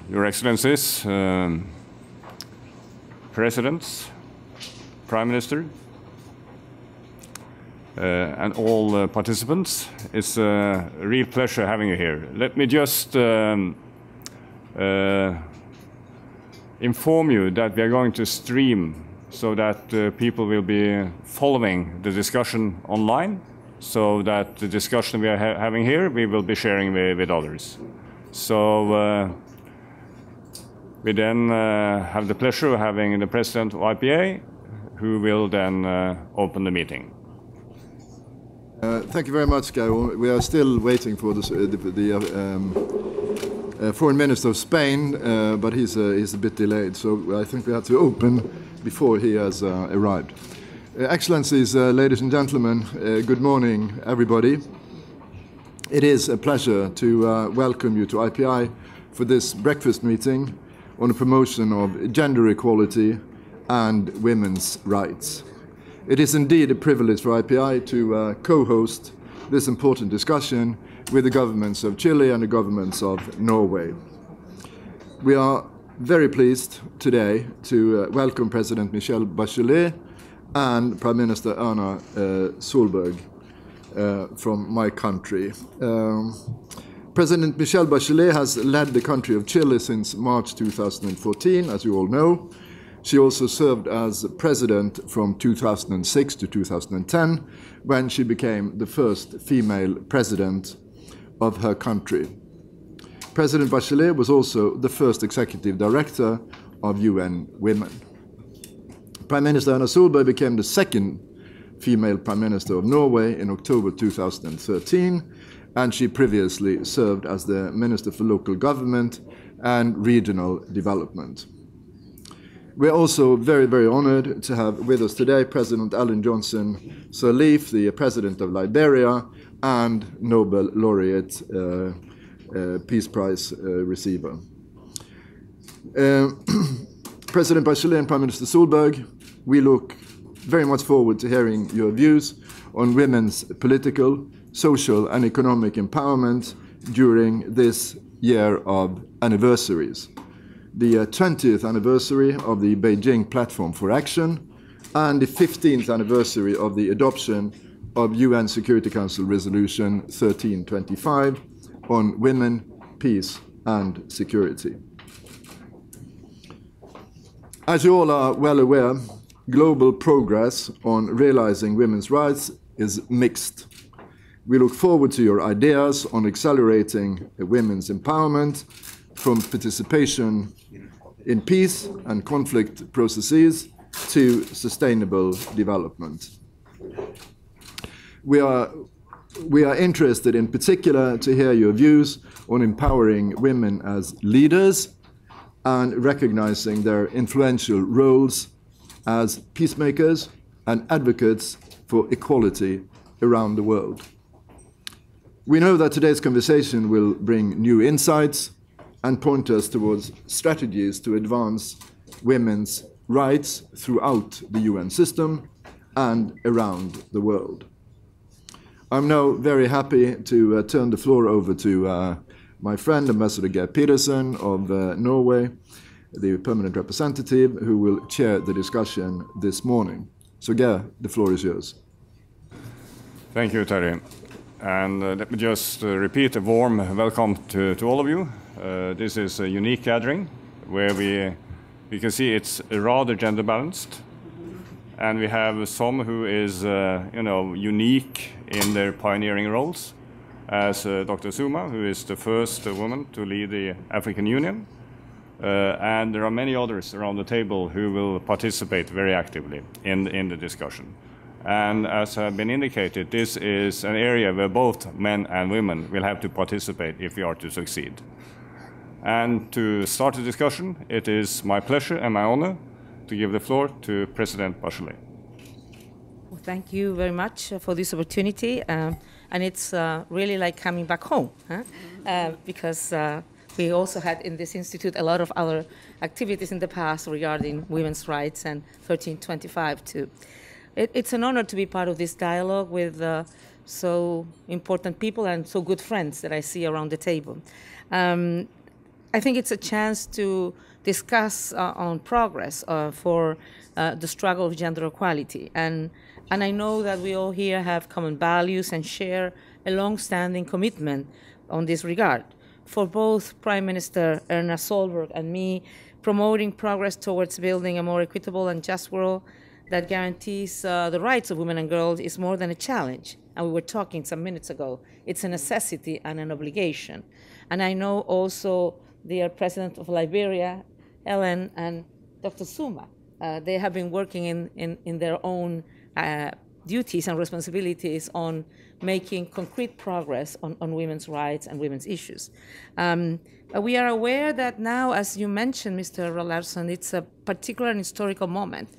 Your Excellencies, Presidents, Prime Minister, and all participants, it's a real pleasure having you here. Let me just inform you that we are going to stream so that people will be following the discussion online, so that the discussion we are having here we will be sharing with others. So we then have the pleasure of having the President of IPA, who will then open the meeting. Thank you very much, Geir. We are still waiting for the Foreign Minister of Spain, but he's a bit delayed, so I think we have to open before he has arrived. Excellencies, ladies and gentlemen, good morning, everybody. It is a pleasure to welcome you to IPI for this breakfast meeting on the promotion of gender equality and women's rights. It is indeed a privilege for IPI to co-host this important discussion with the governments of Chile and the governments of Norway. We are very pleased today to welcome President Michelle Bachelet and Prime Minister Erna Solberg from my country. President Michelle Bachelet has led the country of Chile since March 2014, as you all know. She also served as president from 2006 to 2010, when she became the first female president of her country. President Bachelet was also the first executive director of UN Women. Prime Minister Erna Solberg became the second female Prime Minister of Norway in October 2013, and she previously served as the Minister for Local Government and Regional Development. We are also very, very honored to have with us today President Ellen Johnson Sirleaf, the President of Liberia and Nobel laureate Peace Prize receiver. President Bachelet and Prime Minister Solberg, we look very much forward to hearing your views on women's political, social and economic empowerment during this year of anniversaries. The 20th anniversary of the Beijing Platform for Action and the 15th anniversary of the adoption of UN Security Council Resolution 1325 on women, peace and security. As you all are well aware, global progress on realizing women's rights is mixed. We look forward to your ideas on accelerating women's empowerment from participation in peace and conflict processes to sustainable development. We are interested in particular to hear your views on empowering women as leaders and recognizing their influential roles as peacemakers and advocates for equality around the world. We know that today's conversation will bring new insights and point us towards strategies to advance women's rights throughout the UN system and around the world. I'm now very happy to turn the floor over to my friend, Ambassador Geir Pedersen of Norway, the permanent representative, who will chair the discussion this morning. So Geir, the floor is yours. Thank you, Terry. And let me just repeat a warm welcome to all of you. This is a unique gathering where we can see it's rather gender balanced, and we have some who is unique in their pioneering roles, as Dr. Zuma, who is the first woman to lead the African Union, and there are many others around the table who will participate very actively in the discussion. And as has been indicated, this is an area where both men and women will have to participate if we are to succeed. And to start the discussion, it is my pleasure and my honor to give the floor to President Bachelet. Well, thank you very much for this opportunity. And it's really like coming back home, because we also had in this institute a lot of other activities in the past regarding women's rights and 1325 too. It's an honor to be part of this dialogue with so important people and so good friends that I see around the table. I think it's a chance to discuss on progress for the struggle of gender equality. And I know that we all here have common values and share a long-standing commitment on this regard. For both Prime Minister Erna Solberg and me, promoting progress towards building a more equitable and just world that guarantees the rights of women and girls is more than a challenge. And we were talking some minutes ago. It's a necessity and an obligation. And I know also the President of Liberia, Ellen, and Dr. Suma. They have been working in their own duties and responsibilities on making concrete progress on women's rights and women's issues. We are aware that now, as you mentioned, Mr. Larson, it's a particular and historical moment,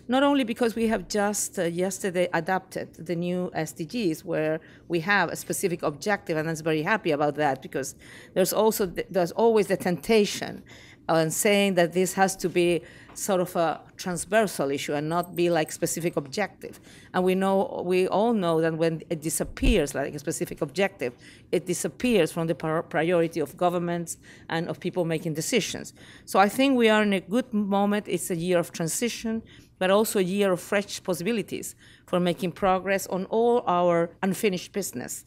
not only because we have just yesterday adopted the new SDGs, where we have a specific objective, and I'm very happy about that, because there's always the temptation on saying that this has to be sort of a transversal issue and not be like specific objective. And we all know that when it disappears like a specific objective, it disappears from the priority of governments and of people making decisions. So I think we are in a good moment. It's a year of transition, but also a year of fresh possibilities for making progress on all our unfinished business.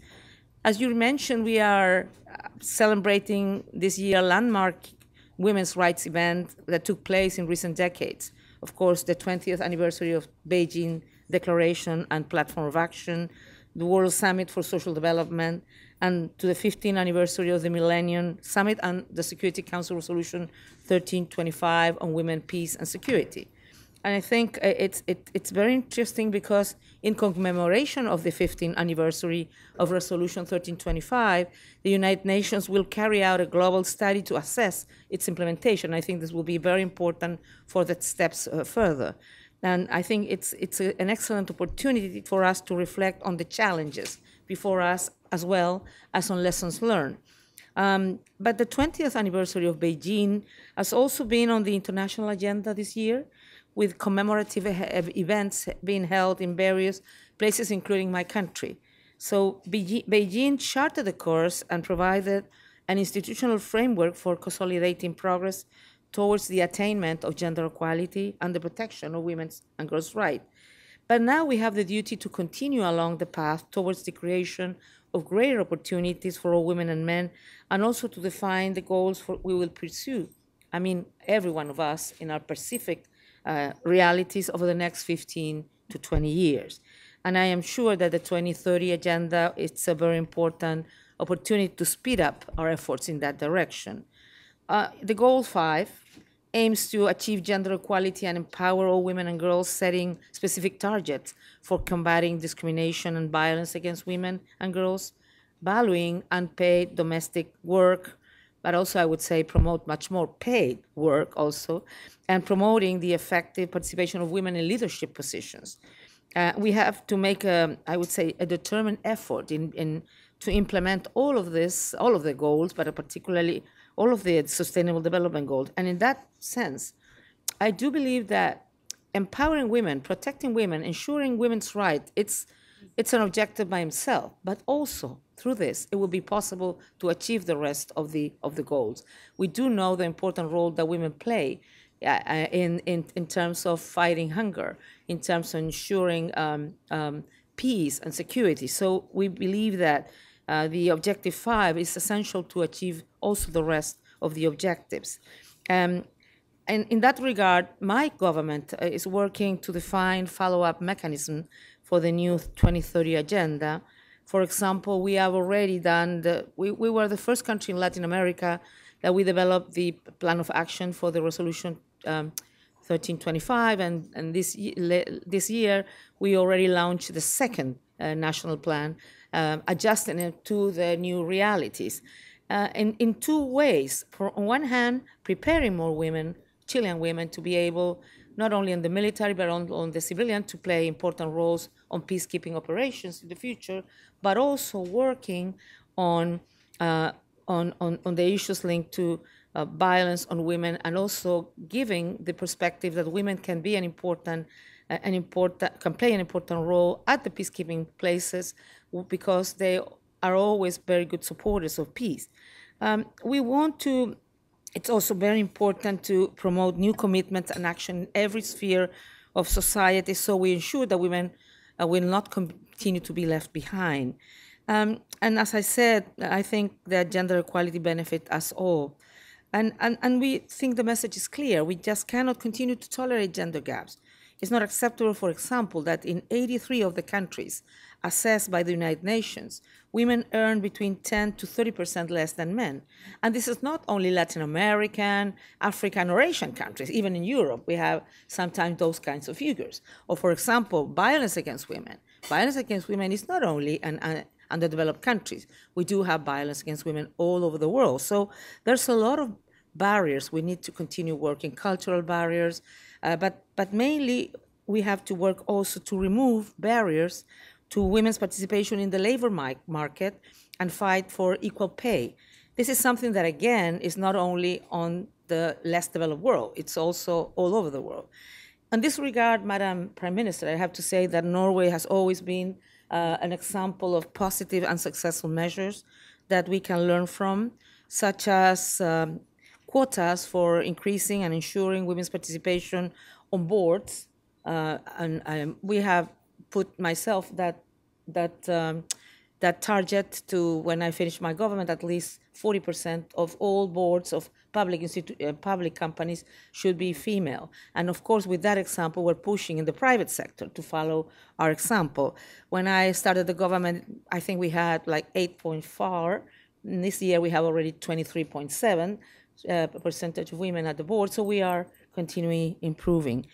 As you mentioned, we are celebrating this year landmark women's rights event that took place in recent decades. Of course, the 20th anniversary of Beijing Declaration and Platform of Action, the World Summit for Social Development, and to the 15th anniversary of the Millennium Summit and the Security Council Resolution 1325 on women, peace, and security. And I think it's very interesting because in commemoration of the 15th anniversary of Resolution 1325, the United Nations will carry out a global study to assess its implementation. I think this will be very important for the steps further. And I think it's an excellent opportunity for us to reflect on the challenges before us as well as on lessons learned. But the 20th anniversary of Beijing has also been on the international agenda this year, with commemorative events being held in various places, including my country. So Beijing charted the course and provided an institutional framework for consolidating progress towards the attainment of gender equality and the protection of women's and girls' rights. But now we have the duty to continue along the path towards the creation of greater opportunities for all women and men, and also to define the goals we will pursue. I mean, every one of us in our specific realities over the next 15 to 20 years. And I am sure that the 2030 agenda is a very important opportunity to speed up our efforts in that direction. The goal 5 aims to achieve gender equality and empower all women and girls, setting specific targets for combating discrimination and violence against women and girls, valuing unpaid domestic work, but also I would say promote much more paid work also, and promoting the effective participation of women in leadership positions. We have to make, I would say, a determined effort to implement all of this, all of the goals, but particularly all of the Sustainable Development Goals. And in that sense, I do believe that empowering women, protecting women, ensuring women's rights, it's an objective by itself, but also through this, it will be possible to achieve the rest of the goals. We do know the important role that women play in terms of fighting hunger, in terms of ensuring peace and security. So we believe that the objective 5 is essential to achieve also the rest of the objectives. And in that regard, my government is working to define follow-up mechanism for the new 2030 agenda. For example, we have already done, we were the first country in Latin America that we developed the plan of action for the resolution 1325, and this year we already launched the second national plan, adjusting it to the new realities. In two ways. On one hand, preparing more women, Chilean women, to be able, not only in the military, but on the civilian, to play important roles on peacekeeping operations in the future, but also working on the issues linked to violence on women, and also giving the perspective that women can be can play an important role at the peacekeeping places, because they are always very good supporters of peace. We want to It's also very important to promote new commitments and action in every sphere of society, so we ensure that women will not continue to be left behind. And as I said, I think that gender equality benefits us all. And we think the message is clear. We just cannot continue to tolerate gender gaps. It's not acceptable, for example, that in 83 of the countries assessed by the United Nations, women earn between 10 to 30% less than men. And this is not only Latin American, African, or Asian countries. Even in Europe, we have sometimes those kinds of figures. Or, for example, violence against women. Violence against women is not only in underdeveloped countries. We do have violence against women all over the world. So there's a lot of barriers. We need to continue working, cultural barriers, but mainly we have to work also to remove barriers to women's participation in the labor market and fight for equal pay. This is something that, again, is not only on the less developed world, it's also all over the world. In this regard, Madam Prime Minister, I have to say that Norway has always been an example of positive and successful measures that we can learn from, such as quotas for increasing and ensuring women's participation on boards. We have put myself that target to, when I finish my government, at least 40% of all boards of public companies should be female. And of course, with that example, we're pushing in the private sector to follow our example. When I started the government, I think we had like 8.4. This year, we have already 23.7 percentage of women at the board. So we are continuing improving.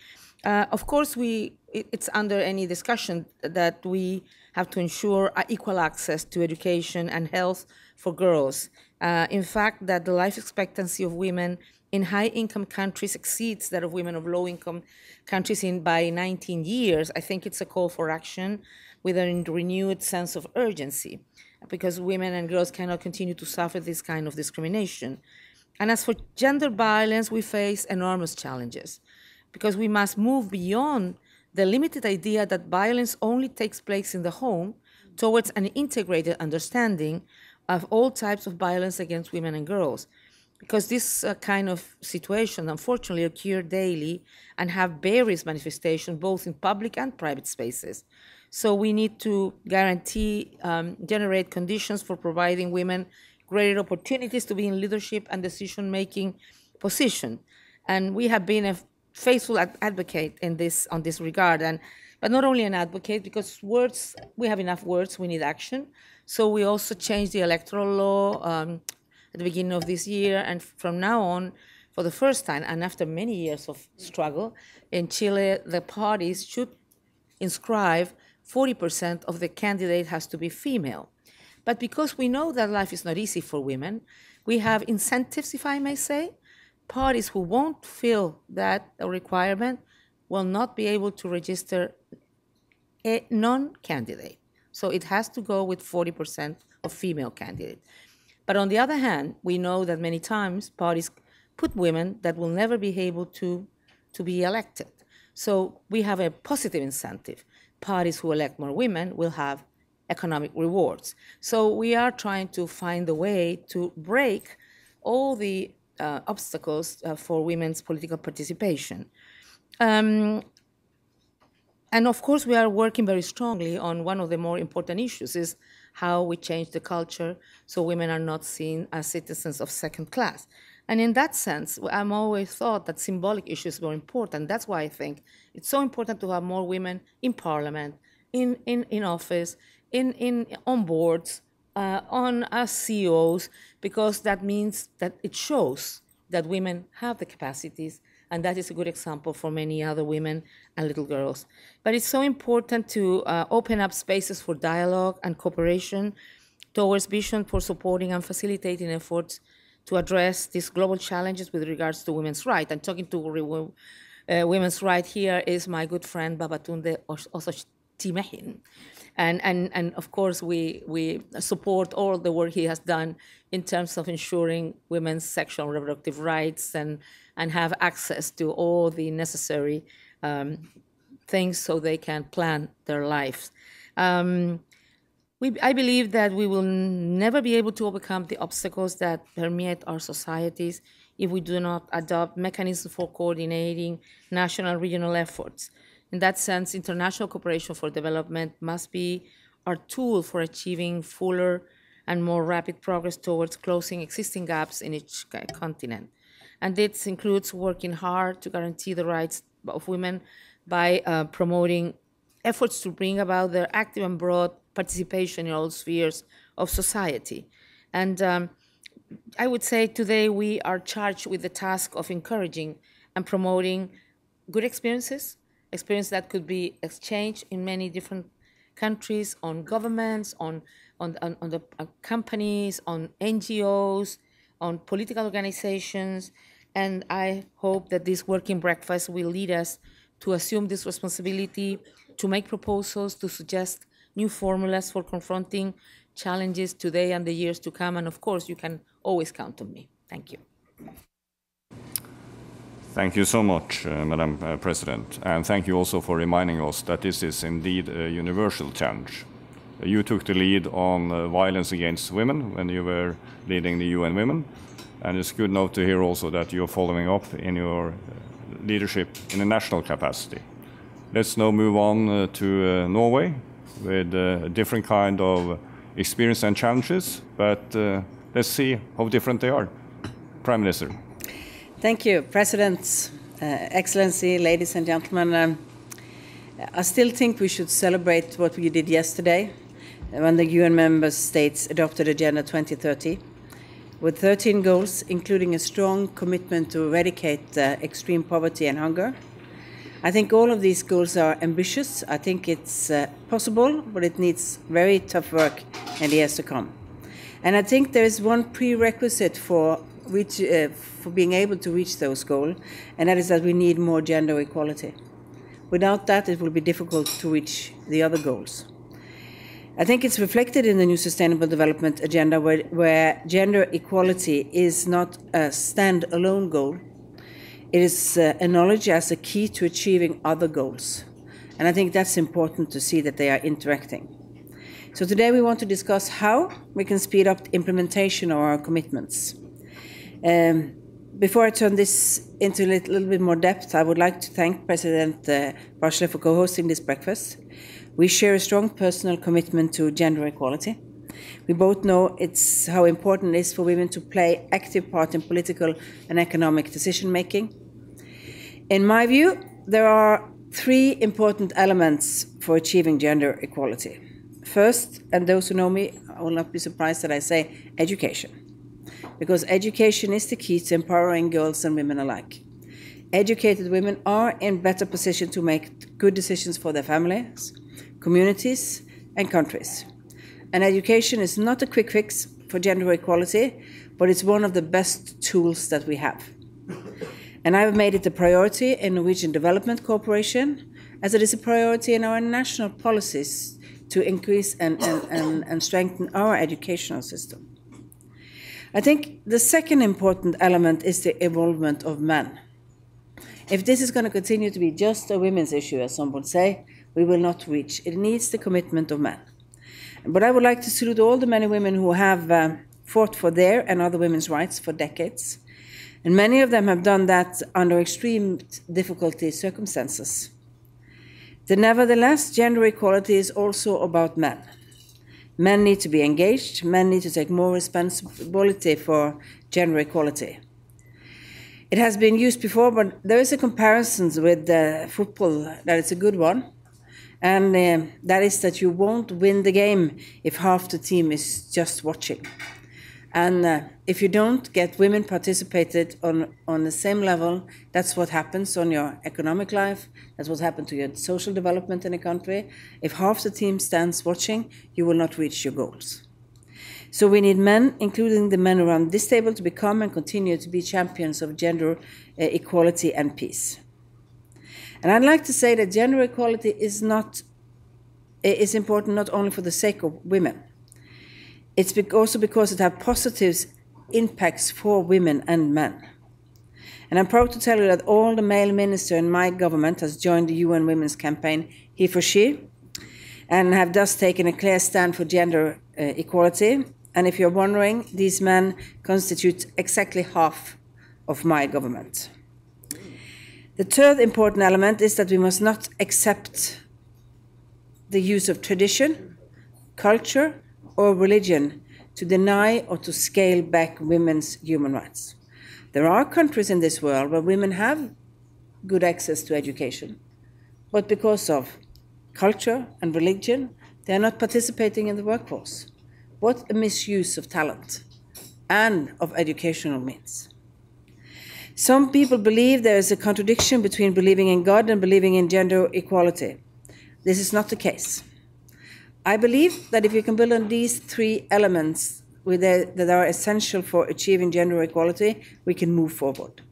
Of course, it's under any discussion that we have to ensure equal access to education and health for girls. In fact, that the life expectancy of women in high-income countries exceeds that of women of low-income countries by 19 years. I think it's a call for action with a renewed sense of urgency, because women and girls cannot continue to suffer this kind of discrimination. And as for gender violence, we face enormous challenges, because we must move beyond the limited idea that violence only takes place in the home towards an integrated understanding of all types of violence against women and girls. Because this kind of situation, unfortunately, occur daily and have various manifestations, both in public and private spaces. So we need to guarantee, generate conditions for providing women greater opportunities to be in leadership and decision-making position. And we have been a faithful advocate on this regard, but not only an advocate, because words, we have enough words, we need action. So we also changed the electoral law at the beginning of this year, and from now on, for the first time, and after many years of struggle, in Chile, the parties should inscribe 40% of the candidate has to be female. But because we know that life is not easy for women, we have incentives, if I may say. Parties who won't fill that requirement will not be able to register a non-candidate. So it has to go with 40% of female candidates. But on the other hand, we know that many times parties put women that will never be able to be elected. So we have a positive incentive. Parties who elect more women will have economic rewards. So we are trying to find a way to break all the obstacles for women's political participation. And of course, we are working very strongly on one of the more important issues, is how we change the culture so women are not seen as citizens of second class. And in that sense, I'm always thought that symbolic issues were important. That's why I think it's so important to have more women in parliament, in office, on boards, as CEOs, because that means that it shows that women have the capacities, and that is a good example for many other women and little girls. But it's so important to open up spaces for dialogue and cooperation towards vision for supporting and facilitating efforts to address these global challenges with regards to women's rights. And talking to women's rights here is my good friend Babatunde Osotimehin. And of course, we support all the work he has done in terms of ensuring women's sexual and reproductive rights and have access to all the necessary things so they can plan their lives. I believe that we will never be able to overcome the obstacles that permeate our societies if we do not adopt mechanisms for coordinating national and regional efforts. In that sense, international cooperation for development must be our tool for achieving fuller and more rapid progress towards closing existing gaps in each continent. And this includes working hard to guarantee the rights of women by promoting efforts to bring about their active and broad participation in all spheres of society. And I would say today we are charged with the task of encouraging and promoting good experiences that could be exchanged in many different countries, on governments, on the companies, on NGOs, on political organizations. And I hope that this working breakfast will lead us to assume this responsibility, to make proposals, to suggest new formulas for confronting challenges today and the years to come. And of course, you can always count on me. Thank you. Thank you so much, Madam President. And thank you also for reminding us that this is indeed a universal challenge. You took the lead on violence against women when you were leading the UN Women. And it's good now to hear also that you're following up in your leadership in a national capacity. Let's now move on to Norway with a different kind of experience and challenges, but let's see how different they are. Prime Minister. Thank you, President, Excellency, ladies and gentlemen. I still think we should celebrate what we did yesterday when the UN member states adopted Agenda 2030 with 13 goals, including a strong commitment to eradicate extreme poverty and hunger. I think all of these goals are ambitious. I think it's possible, but it needs very tough work in the years to come. And I think there is one prerequisite for being able to reach those goals, and that is that we need more gender equality. Without that, it will be difficult to reach the other goals. I think it's reflected in the new Sustainable Development Agenda where gender equality is not a stand-alone goal. It is acknowledged as a key to achieving other goals. And I think that's important to see that they are interacting. So today we want to discuss how we can speed up the implementation of our commitments. Before I turn this into a little bit more depth, I would like to thank President Bachelet for co-hosting this breakfast. We share a strong personal commitment to gender equality. We both know how important it is for women to play active part in political and economic decision-making. In my view, there are three important elements for achieving gender equality. First, and those who know me will not be surprised that I say education, because education is the key to empowering girls and women alike. Educated women are in better position to make good decisions for their families, communities, and countries. And education is not a quick fix for gender equality, but it's one of the best tools that we have. And I've made it a priority in Norwegian Development Cooperation, as it is a priority in our national policies to increase and strengthen our educational system. I think the second important element is the involvement of men. If this is going to continue to be just a women's issue, as some would say, we will not reach. It needs the commitment of men. But I would like to salute all the many women who have fought for their and other women's rights for decades. And many of them have done that under extreme difficulty circumstances. Nevertheless, gender equality is also about men. Men need to be engaged. Men need to take more responsibility for gender equality. It has been used before, but there is a comparison with football that it's a good one. And that is that you won't win the game if half the team is just watching. And if you don't get women participated on the same level, that's what happens on your economic life, that's what happens to your social development in a country. If half the team stands watching, you will not reach your goals. So we need men, including the men around this table, to become and continue to be champions of gender equality and peace. And I'd like to say that gender equality is important not only for the sake of women. It's also because it has positive impacts for women and men. And I'm proud to tell you that all the male ministers in my government has joined the UN Women's Campaign, He for She, and have thus taken a clear stand for gender equality. And if you're wondering, these men constitute exactly half of my government. The third important element is that we must not accept the use of tradition, culture, or religion to deny or to scale back women's human rights. There are countries in this world where women have good access to education, but because of culture and religion, they are not participating in the workforce. What a misuse of talent and of educational means. Some people believe there is a contradiction between believing in God and believing in gender equality. This is not the case. I believe that if you can build on these three elements that are essential for achieving gender equality, we can move forward.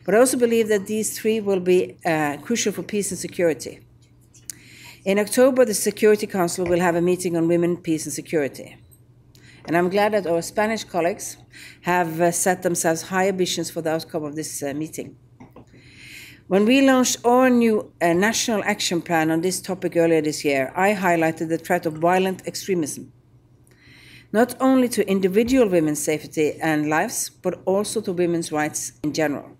But I also believe that these three will be crucial for peace and security. In October, the Security Council will have a meeting on women, peace and security. And I'm glad that our Spanish colleagues have set themselves high ambitions for the outcome of this meeting. When we launched our new national action plan on this topic earlier this year, I highlighted the threat of violent extremism, not only to individual women's safety and lives, but also to women's rights in general.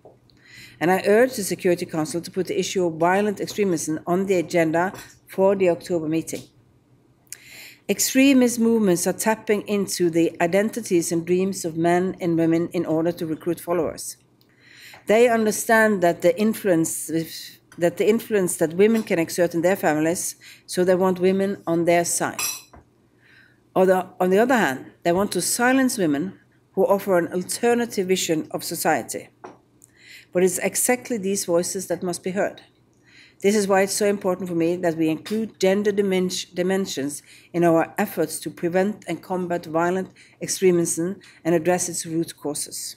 And I urged the Security Council to put the issue of violent extremism on the agenda for the October meeting. Extremist movements are tapping into the identities and dreams of men and women in order to recruit followers. They understand that the influence that women can exert in their families, so they want women on their side. On the other hand, they want to silence women who offer an alternative vision of society. But it's exactly these voices that must be heard. This is why it's so important for me that we include gender dimensions in our efforts to prevent and combat violent extremism and address its root causes.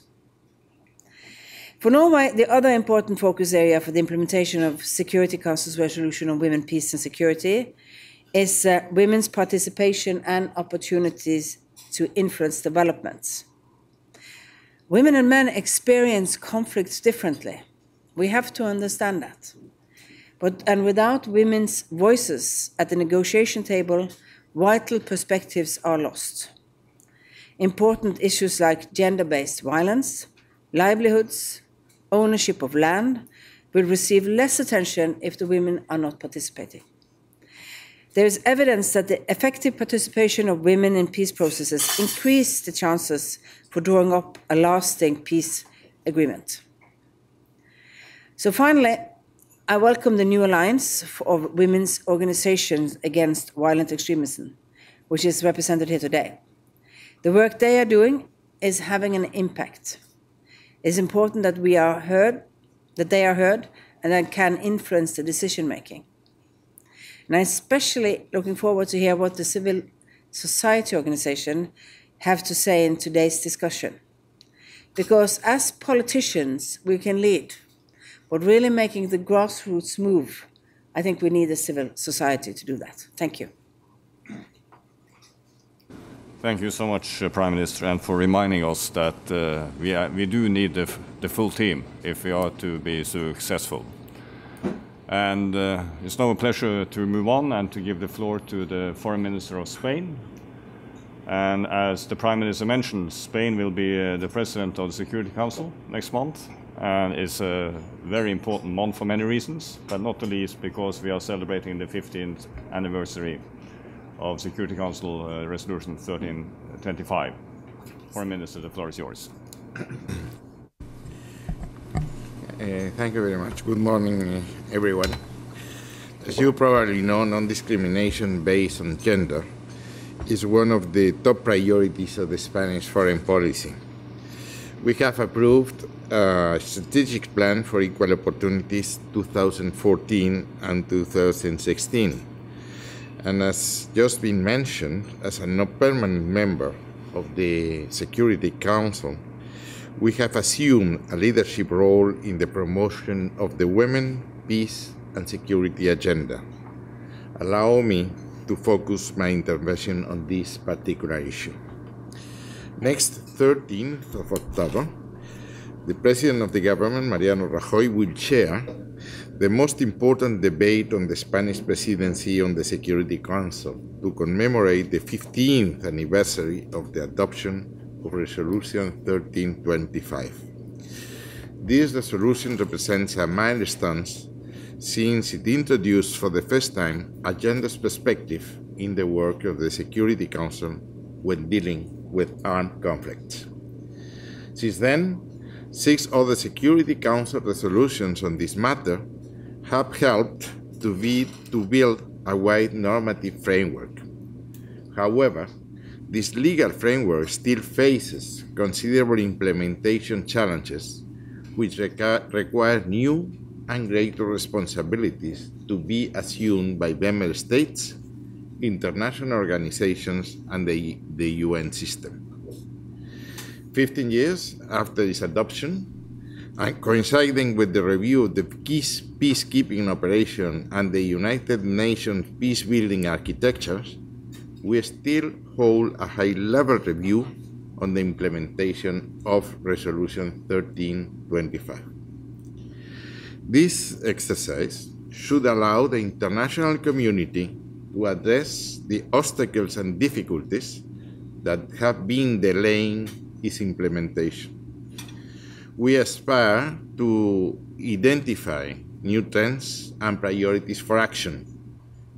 For Norway, the other important focus area for the implementation of Security Council's resolution on women, peace and security is women's participation and opportunities to influence developments. Women and men experience conflicts differently. We have to understand that. And without women's voices at the negotiation table, vital perspectives are lost. Important issues like gender-based violence, livelihoods, ownership of land will receive less attention if the women are not participating. There is evidence that the effective participation of women in peace processes increase the chances for drawing up a lasting peace agreement. So finally, I welcome the new alliance of women's organizations against violent extremism, which is represented here today. The work they are doing is having an impact. It's important that they are heard, and that can influence the decision-making. And I'm especially looking forward to hear what the civil society organization have to say in today's discussion. Because as politicians, we can lead, but really making the grassroots move, I think we need a civil society to do that. Thank you. Thank you so much, Prime Minister, and for reminding us that we do need the full team if we are to be successful. And it's now a pleasure to move on and to give the floor to the Foreign Minister of Spain. And as the Prime Minister mentioned, Spain will be the President of the Security Council next month. And it's a very important month for many reasons, but not the least because we are celebrating the 15th anniversary of Security Council Resolution 1325. Foreign Minister, the floor is yours. Thank you very much. Good morning, everyone. As you probably know, non-discrimination based on gender is one of the top priorities of the Spanish foreign policy. We have approved a strategic plan for equal opportunities 2014 and 2016. And as just been mentioned, as a permanent member of the Security Council, we have assumed a leadership role in the promotion of the women, peace, and security agenda. Allow me to focus my intervention on this particular issue. Next 13th of October, the President of the government, Mariano Rajoy, will chair the most important debate on the Spanish presidency on the Security Council to commemorate the 15th anniversary of the adoption of Resolution 1325. This resolution represents a milestone since it introduced for the first time a gender perspective in the work of the Security Council when dealing with armed conflicts. Since then, 6 other Security Council resolutions on this matter have helped to build a wide normative framework. However, this legal framework still faces considerable implementation challenges, which require new and greater responsibilities to be assumed by member states, international organizations, and the UN system. 15 years after its adoption, and coinciding with the review of the peacekeeping operation and the United Nations peace-building architectures, we still hold a high-level review on the implementation of Resolution 1325. This exercise should allow the international community to address the obstacles and difficulties that have been delaying its implementation. We aspire to identify new trends and priorities for action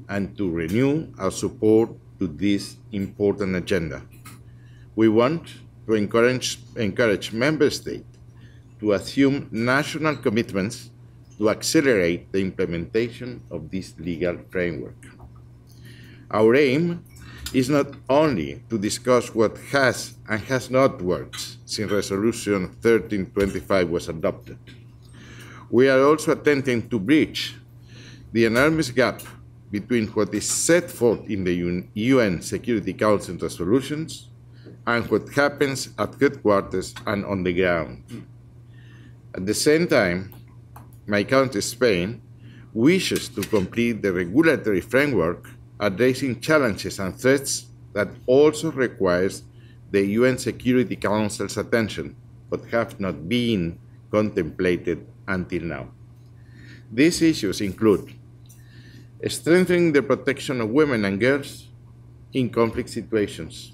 and to renew our support to this important agenda. We want to encourage member states to assume national commitments to accelerate the implementation of this legal framework. Our aim is not only to discuss what has and has not worked since Resolution 1325 was adopted. We are also attempting to bridge the enormous gap between what is set forth in the UN Security Council resolutions and what happens at headquarters and on the ground. At the same time, my country, Spain, wishes to complete the regulatory framework addressing challenges and threats that also requires the UN Security Council's attention, but have not been contemplated until now. These issues include strengthening the protection of women and girls in conflict situations,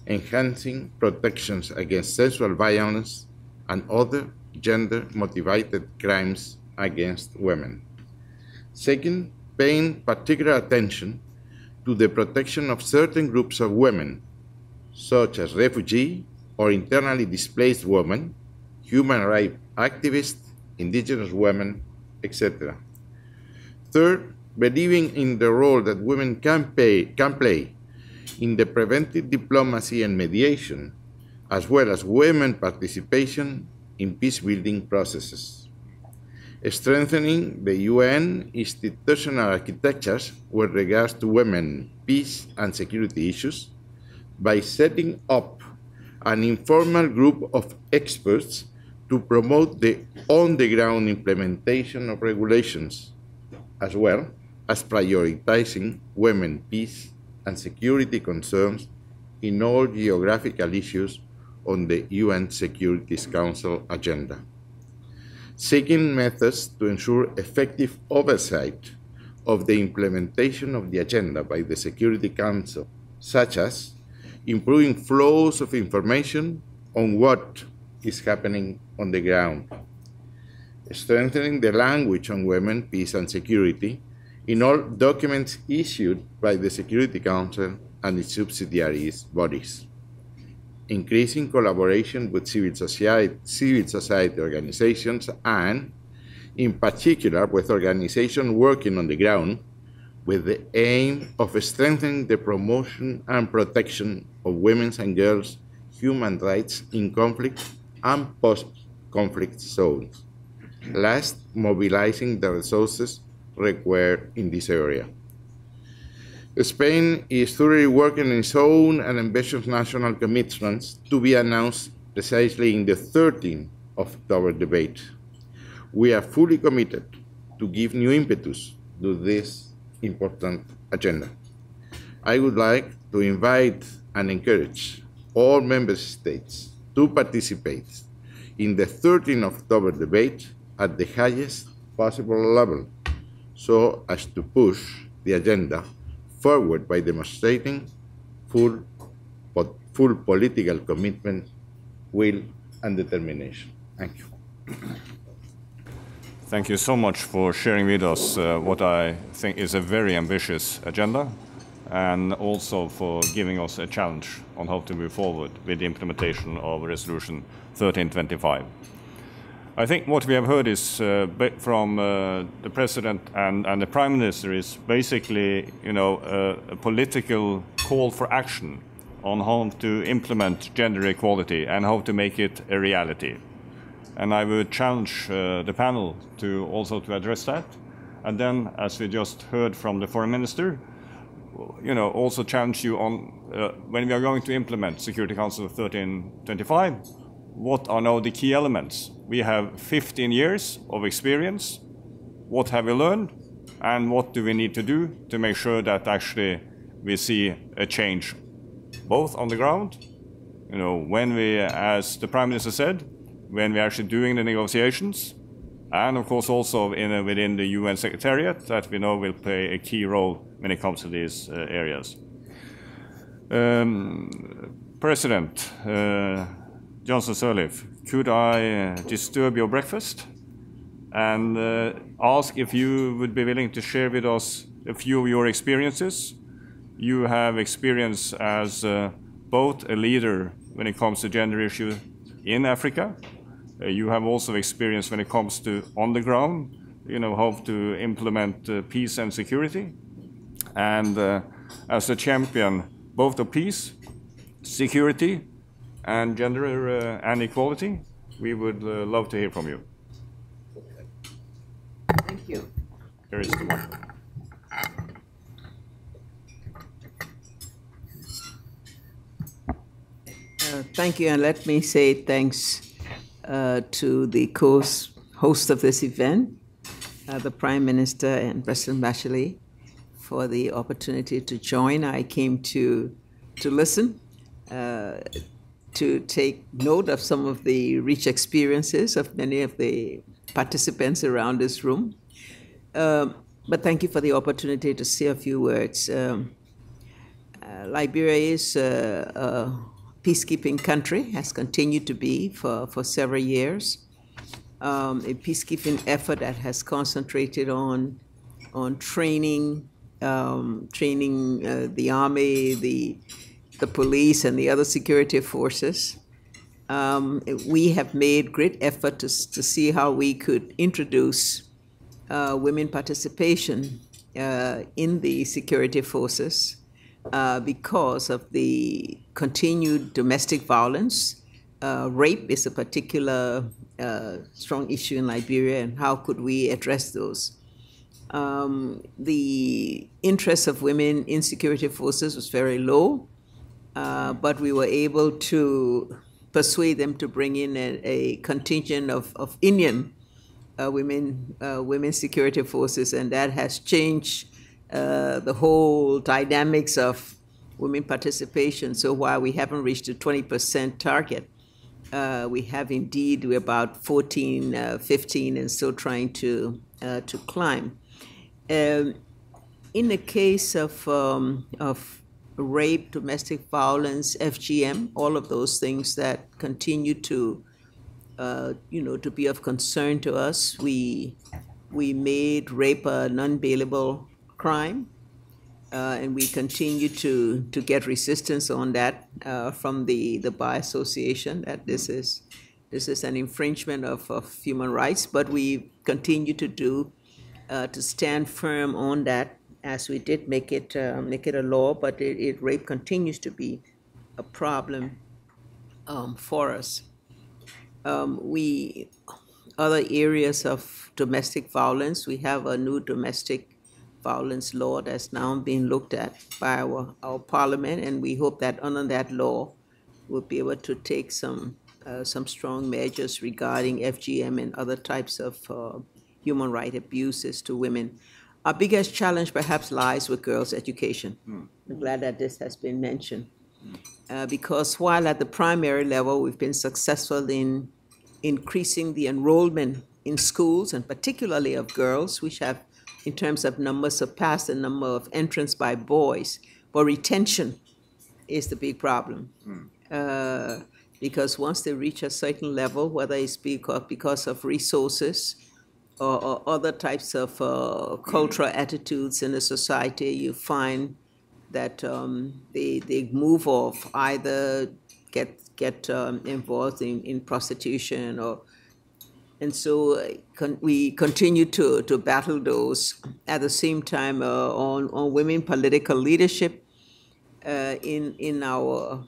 enhancing protections against sexual violence and other gender-motivated crimes against women. Second, paying particular attention to the protection of certain groups of women, such as refugee or internally displaced women, human rights activists, indigenous women, etc. Third, believing in the role that women can play in the preventive diplomacy and mediation, as well as women's participation in peace-building processes. Strengthening the UN institutional architectures with regards to women, peace, and security issues by setting up an informal group of experts to promote the on-the-ground implementation of regulations, as well as prioritizing women, peace, and security concerns in all geographical issues on the UN Security Council agenda. Seeking methods to ensure effective oversight of the implementation of the agenda by the Security Council, such as improving flows of information on what is happening on the ground, strengthening the language on women, peace, and security in all documents issued by the Security Council and its subsidiary bodies, increasing collaboration with civil society organizations and, in particular, with organizations working on the ground with the aim of strengthening the promotion and protection of women's and girls' human rights in conflict and post-conflict zones. Last, mobilizing the resources required in this area. Spain is thoroughly working on its own and ambitious national commitments to be announced precisely in the 13th of October debate. We are fully committed to give new impetus to this important agenda. I would like to invite and encourage all member states to participate in the 13th of October debate at the highest possible level so as to push the agenda forward by demonstrating full political commitment, will, and determination. Thank you. Thank you so much for sharing with us what I think is a very ambitious agenda, and also for giving us a challenge on how to move forward with the implementation of Resolution 1325. I think what we have heard is from the President and the Prime Minister is basically, a political call for action on how to implement gender equality and how to make it a reality. And I would challenge the panel to also to address that. And then, as we just heard from the Foreign Minister, also challenge you on when we are going to implement Security Council 1325, what are now the key elements? We have 15 years of experience. What have we learned? And what do we need to do to make sure that actually we see a change, both on the ground, when we, as the Prime Minister said, when we're actually doing the negotiations, and of course also within the UN Secretariat, that we know will play a key role when it comes to these areas. President Johnson Sirleaf, could I disturb your breakfast and ask if you would be willing to share with us a few of your experiences? You have experience as both a leader when it comes to gender issues in Africa. You have also experience when it comes to on the ground, how to implement peace and security. And as a champion both of peace, security, and gender and equality, we would love to hear from you. Thank you. Here is the one. Thank you, and let me say thanks to the host of this event, the Prime Minister and President Bachelet, for the opportunity to join. I came to listen, to take note of some of the rich experiences of many of the participants around this room. But thank you for the opportunity to say a few words. Liberia is a peacekeeping country, has continued to be for several years. A peacekeeping effort that has concentrated on training the army, the police, and the other security forces. We have made great effort to see how we could introduce women participation in the security forces because of the continued domestic violence. Rape is a particular strong issue in Liberia, and how could we address those? The interest of women in security forces was very low, but we were able to persuade them to bring in a contingent of Indian women security forces, and that has changed the whole dynamics of women participation. So while we haven't reached the 20% target, we have indeed, we're about 14, 15, and still trying to climb. In the case of rape, domestic violence, FGM, all of those things that continue to be of concern to us, we made rape a non-bailable crime, and we continue to get resistance on that from the Bar Association, that this is an infringement of human rights, but we continue to stand firm on that, as we did make it a law, but rape continues to be a problem for us. Other areas of domestic violence, we have a new domestic violence law that's now being looked at by our parliament, and we hope that under that law we'll be able to take some strong measures regarding FGM and other types of human rights abuses to women. Our biggest challenge perhaps lies with girls' education. I'm glad that this has been mentioned. Because while at the primary level we've been successful in increasing the enrollment in schools, and particularly of girls, which have, in terms of numbers, surpassed the number of entrants by boys, but retention is the big problem. Because once they reach a certain level, whether it's because of resources or other types of cultural attitudes in a society, you find that they move off, either get involved in prostitution, and so we continue to battle those. At the same time, on women political leadership in our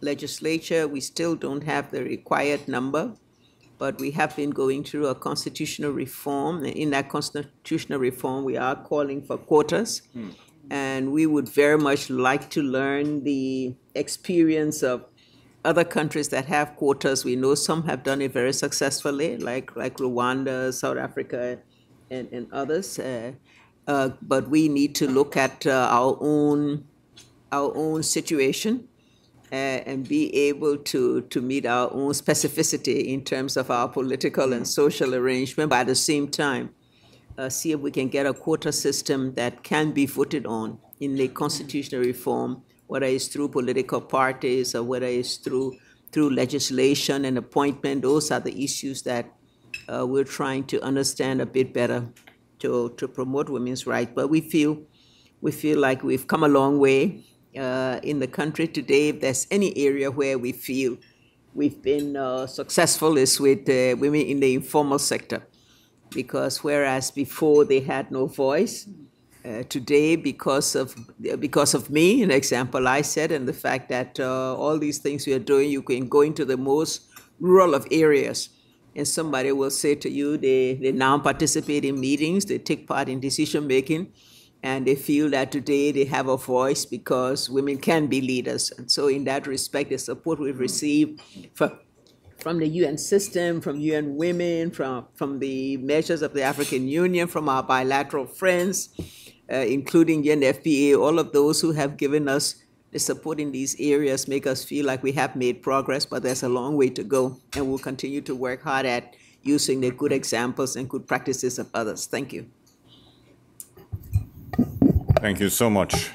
legislature, we still don't have the required number, but we have been going through a constitutional reform. In that constitutional reform, we are calling for quotas, and we would very much like to learn the experience of other countries that have quotas. We know some have done it very successfully, like Rwanda, South Africa, and others. But we need to look at our own situation and be able to meet our own specificity in terms of our political and social arrangement, but at the same time, see if we can get a quota system that can be voted on in the constitutional reform, whether it's through political parties or whether it's through legislation and appointment. Those are the issues that we're trying to understand a bit better to promote women's rights. But we feel like we've come a long way in the country today. If there's any area where we feel we've been successful, is with women in the informal sector. Because whereas before they had no voice, today, because of me, an example I said, and the fact that all these things we are doing, you can go into the most rural of areas, and somebody will say to you, they now participate in meetings, they take part in decision making, and they feel that today they have a voice because women can be leaders. And so in that respect, the support we've received from the UN system, from UN Women, from the measures of the African Union, from our bilateral friends, including UNFPA, all of those who have given us the support in these areas make us feel like we have made progress, but there's a long way to go. And we'll continue to work hard at using the good examples and good practices of others. Thank you. Thank you so much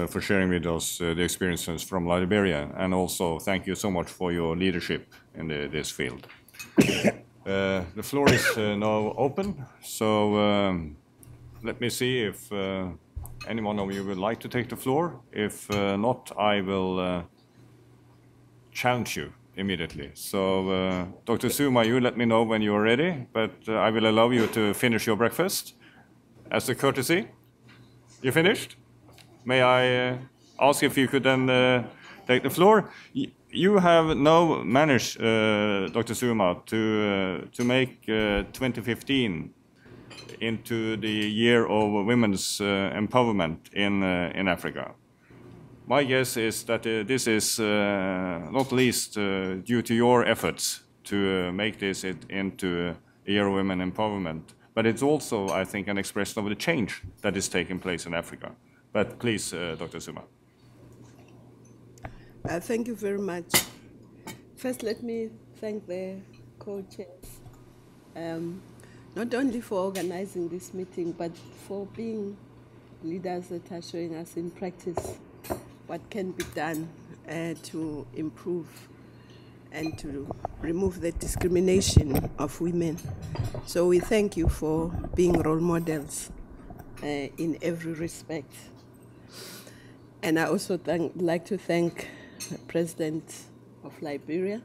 for sharing with us the experiences from Liberia, and also thank you so much for your leadership in this field. The floor is now open, so let me see if any one of you would like to take the floor. If not, I will challenge you immediately. So, Dr. Zuma, you let me know when you are ready, but I will allow you to finish your breakfast as a courtesy. You finished? May I ask if you could then take the floor? You have now managed, Dr. Zuma, to make 2015 into the year of women's empowerment in Africa. My guess is that this is not least due to your efforts to make this into a year of women empowerment, but it's also, I think, an expression of the change that is taking place in Africa. But please, Dr. Zuma. Thank you very much. First, let me thank the co-chairs, not only for organizing this meeting, but for being leaders that are showing us in practice what can be done to improve and to remove the discrimination of women. So we thank you for being role models in every respect. And I also like to thank the President of Liberia.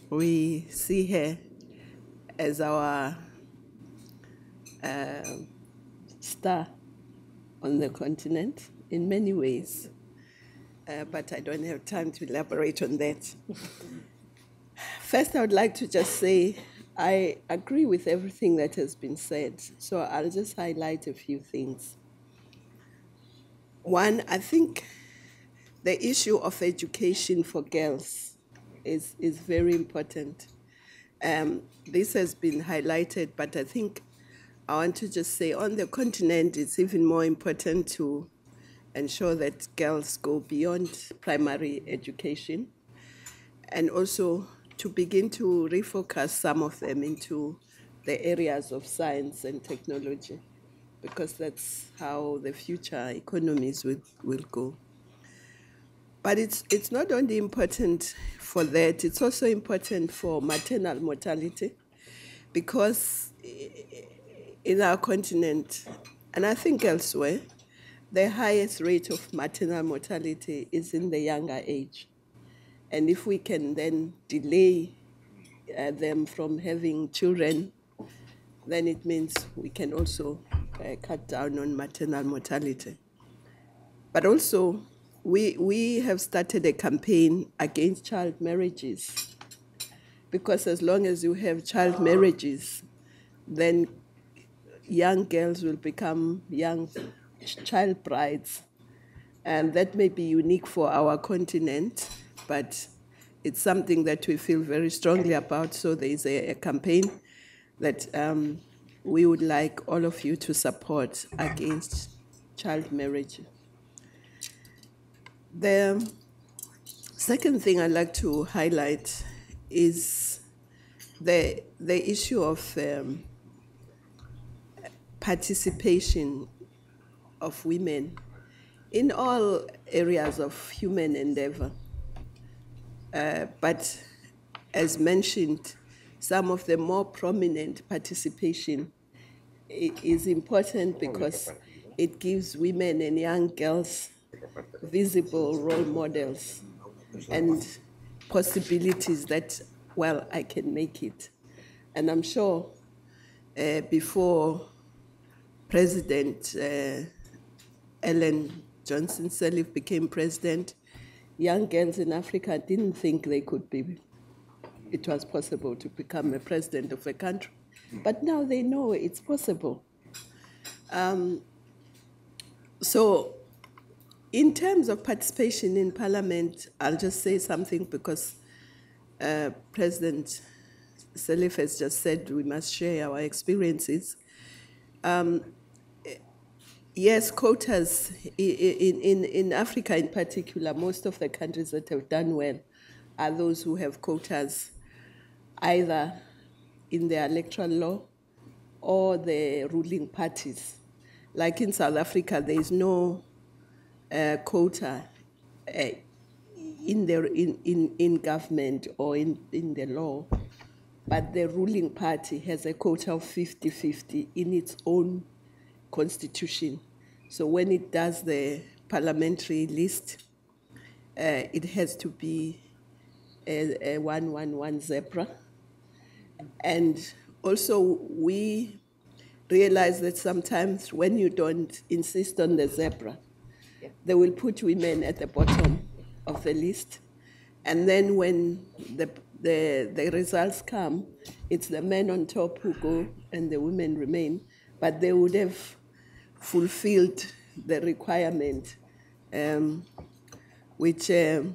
We see her as our star on the continent in many ways, but I don't have time to elaborate on that. First, I would like to just say I agree with everything that has been said, so I'll just highlight a few things. One, I think the issue of education for girls is very important. This has been highlighted, but I think I want to just say on the continent, it's even more important to ensure that girls go beyond primary education and also to begin to refocus some of them into the areas of science and technology, because that's how the future economies will go. But it's not only important for that, it's also important for maternal mortality, because in our continent, and I think elsewhere, the highest rate of maternal mortality is in the younger age. And if we can then delay them from having children, then it means we can also cut down on maternal mortality. But also, we have started a campaign against child marriages, because as long as you have child marriages, then young girls will become young child brides. And that may be unique for our continent, but it's something that we feel very strongly about. So there is a campaign that we would like all of you to support against child marriage. The second thing I'd like to highlight is the issue of participation of women in all areas of human endeavor. But as mentioned, some of the more prominent participation is important because it gives women and young girls visible role models and possibilities that, well, I can make it. And I'm sure before President Ellen Johnson Sirleaf became president, young girls in Africa didn't think it was possible to become a president of a country. But now they know it's possible. So in terms of participation in parliament, I'll just say something because President Sirleaf has just said we must share our experiences. Yes, quotas in Africa in particular, most of the countries that have done well are those who have quotas either in their electoral law or the ruling parties. Like in South Africa, there is no quota in government or in the law, but the ruling party has a quota of 50-50 in its own constitution. So when it does the parliamentary list, it has to be a 1-1-1 zebra. And also we realize that sometimes when you don't insist on the zebra, they will put women at the bottom of the list. And then when the results come, it's the men on top who go and the women remain. But they would have fulfilled the requirement, which is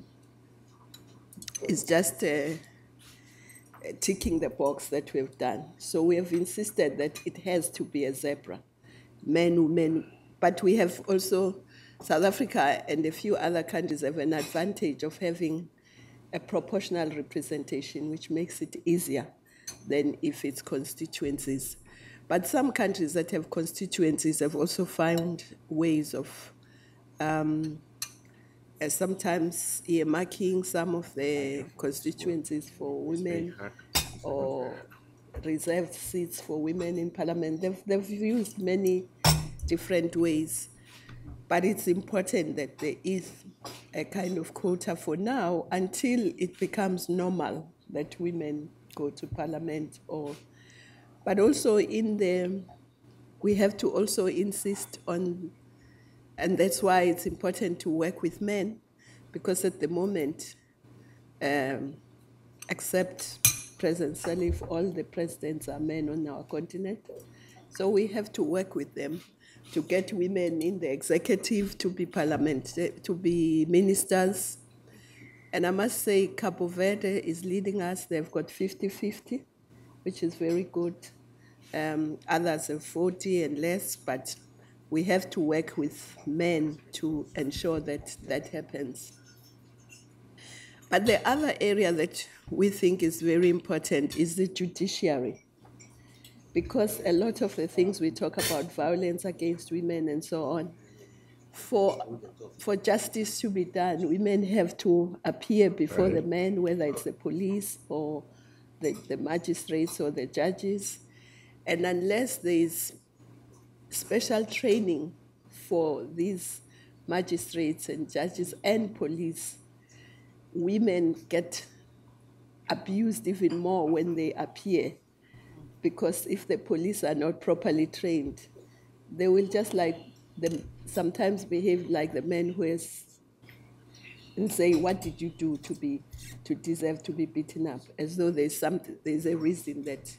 just ticking the box that we've done. So we have insisted that it has to be a zebra, men, women. But we have also, South Africa and a few other countries have an advantage of having a proportional representation, which makes it easier than if it's constituencies. But some countries that have constituencies have also found ways of sometimes earmarking some of the constituencies for women or reserved seats for women in parliament. They've used many different ways. But it's important that there is a kind of quota for now until it becomes normal that women go to parliament. But also we have to also insist on, and that's why it's important to work with men, because at the moment, except President Sirleaf, all the presidents are men on our continent. So we have to work with them to get women in the executive, to be ministers. And I must say, Cabo Verde is leading us. They've got 50-50, which is very good. Others have 40 and less, but we have to work with men to ensure that that happens. But the other area that we think is very important is the judiciary, because a lot of the things we talk about, violence against women and so on, for justice to be done, women have to appear before the men, whether it's the police or the magistrates or the judges. And unless there is special training for these magistrates and judges and police, women get abused even more when they appear, because if the police are not properly trained, they will just like them sometimes behave like the men who is and say, what did you do to deserve to be beaten up? As though there's a reason that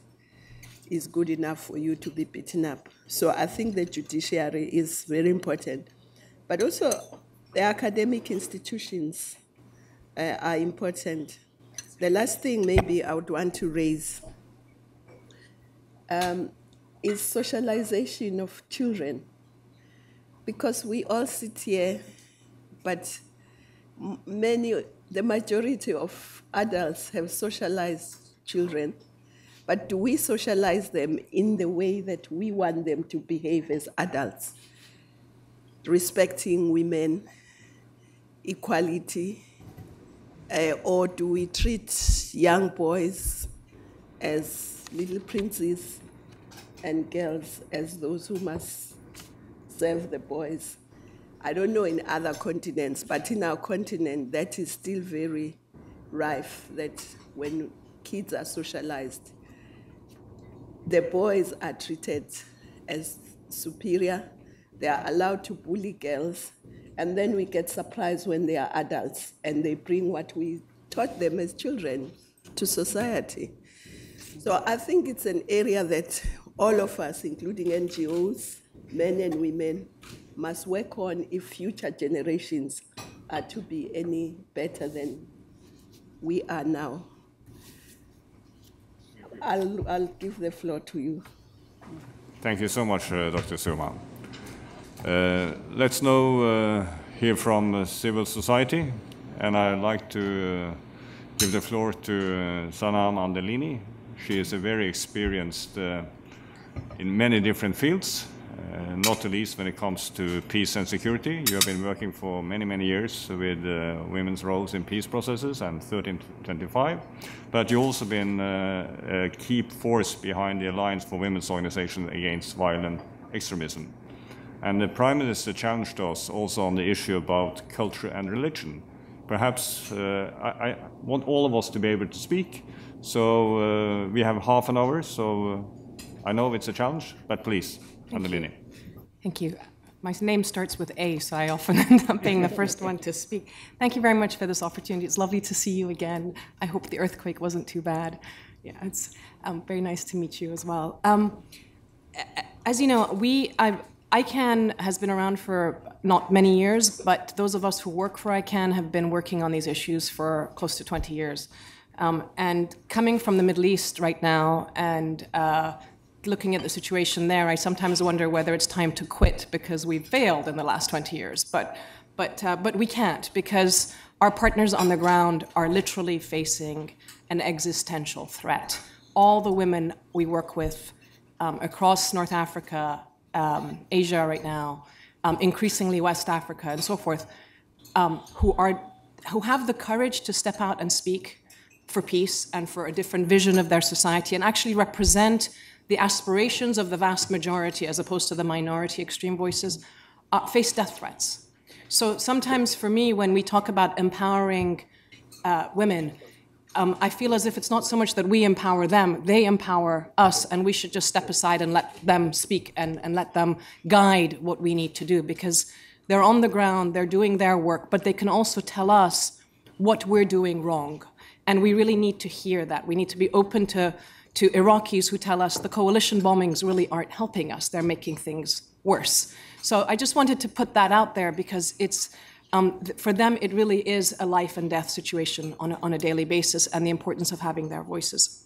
is good enough for you to be beaten up. So I think the judiciary is very important. But also the academic institutions are important. The last thing maybe I would want to raise is socialization of children. Because we all sit here, but the majority of adults have socialized children, but do we socialize them in the way that we want them to behave as adults? Respecting women, equality, or do we treat young boys as little princes and girls as those who must serve the boys? I don't know in other continents, but in our continent, that is still very rife, that when kids are socialized, the boys are treated as superior, they are allowed to bully girls, and then we get surprised when they are adults and they bring what we taught them as children to society. So I think it's an area that all of us, including NGOs, men and women, must work on if future generations are to be any better than we are now. I'll give the floor to you. Thank you so much, Dr. Suma. Let's now hear from civil society, and I'd like to give the floor to Sanam Andelini. She is a very experienced in many different fields, not the least when it comes to peace and security. You have been working for many, many years with women's roles in peace processes and 1325, but you've also been a key force behind the Alliance for Women's Organization Against Violent Extremism. And the Prime Minister challenged us also on the issue about culture and religion. Perhaps I want all of us to be able to speak, so we have half an hour, so I know it's a challenge, but please. Andelini. Thank you. My name starts with A, so I often end up being the first one to speak. Thank you very much for this opportunity. It's lovely to see you again. I hope the earthquake wasn't too bad. Yeah, it's very nice to meet you as well. As you know, ICANN has been around for not many years, but those of us who work for ICANN have been working on these issues for close to 20 years. And coming from the Middle East right now and looking at the situation there, I sometimes wonder whether it's time to quit because we've failed in the last 20 years. But we can't, because our partners on the ground are literally facing an existential threat. All the women we work with across North Africa, Asia right now, increasingly West Africa and so forth, who have the courage to step out and speak for peace and for a different vision of their society and actually represent the aspirations of the vast majority as opposed to the minority extreme voices, face death threats. So sometimes for me, when we talk about empowering women, I feel as if it's not so much that we empower them, they empower us, and we should just step aside and let them speak and let them guide what we need to do, because they're on the ground, they're doing their work, but they can also tell us what we're doing wrong. And we really need to hear that. We need to be open to Iraqis who tell us the coalition bombings really aren't helping us. They're making things worse. So I just wanted to put that out there because it's, for them, it really is a life and death situation on a daily basis, and the importance of having their voices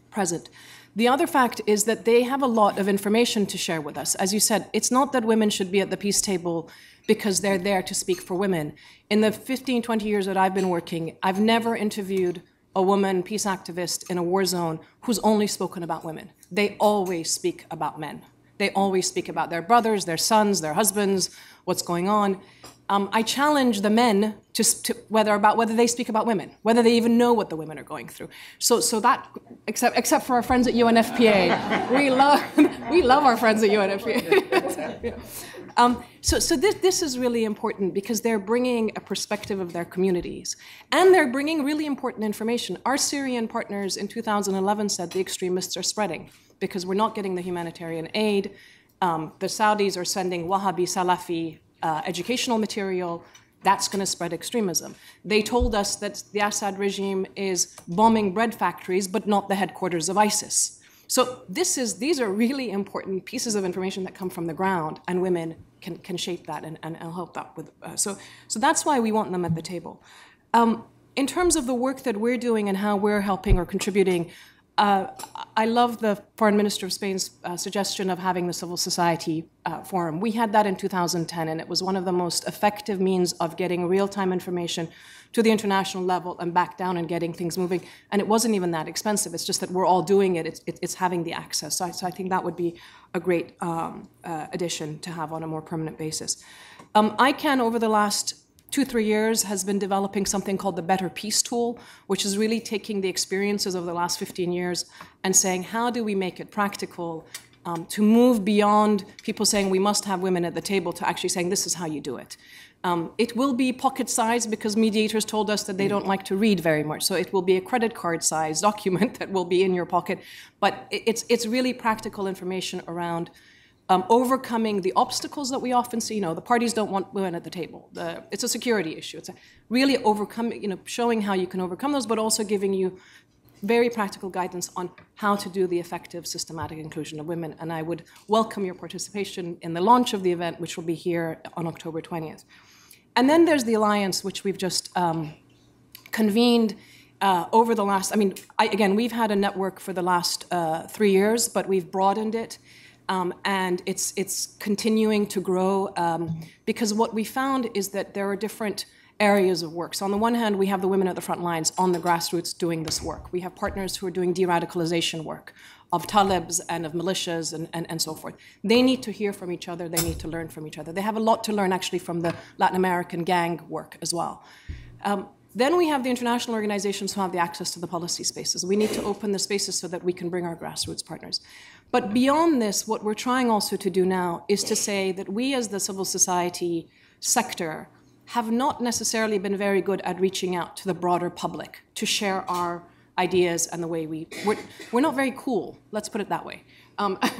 present. The other fact is that they have a lot of information to share with us. As you said, it's not that women should be at the peace table because they're there to speak for women. In the 15, 20 years that I've been working, I've never interviewed a woman peace activist in a war zone who's only spoken about women. They always speak about men. They always speak about their brothers, their sons, their husbands, what's going on. I challenge the men to whether they speak about women, whether they even know what the women are going through. So that, except for our friends at UNFPA, we love our friends at UNFPA. So this is really important because they're bringing a perspective of their communities, and they're bringing really important information. Our Syrian partners in 2011 said the extremists are spreading because we're not getting the humanitarian aid. The Saudis are sending Wahhabi, Salafi educational material. That's going to spread extremism. They told us that the Assad regime is bombing bread factories, but not the headquarters of ISIS. So these are really important pieces of information that come from the ground, and women can shape that and help that with. So that's why we want them at the table. In terms of the work that we're doing and how we're helping or contributing, I love the Foreign Minister of Spain's suggestion of having the civil society forum. We had that in 2010, and it was one of the most effective means of getting real-time information to the international level and back down and getting things moving. And it wasn't even that expensive. It's just that we're all doing it. It's having the access. So I think that would be a great addition to have on a more permanent basis. ICANN, over the last 2-3 years, has been developing something called the Better Peace Tool, which is really taking the experiences of the last 15 years and saying, how do we make it practical to move beyond people saying we must have women at the table to actually saying this is how you do it. It will be pocket-sized because mediators told us that they don't like to read very much. So it will be a credit card-sized document that will be in your pocket. But it's really practical information around overcoming the obstacles that we often see. The parties don't want women at the table. It's a security issue. It's really overcoming, showing how you can overcome those, but also giving you very practical guidance on how to do the effective systematic inclusion of women. And I would welcome your participation in the launch of the event, which will be here on October 20th. And then there's the Alliance, which we've just convened over the last, again, we've had a network for the last 3 years, but we've broadened it. And it's continuing to grow because what we found is that there are different areas of work. So on the one hand, we have the women at the front lines on the grassroots doing this work. We have partners who are doing de-radicalization work of Talibs and of militias and so forth. They need to hear from each other. They need to learn from each other. They have a lot to learn actually from the Latin American gang work as well. Then we have the international organizations who have the access to the policy spaces. We need to open the spaces so that we can bring our grassroots partners. But beyond this, what we're trying also to do now is to say that we as the civil society sector have not necessarily been very good at reaching out to the broader public to share our ideas and the way we're not very cool, let's put it that way,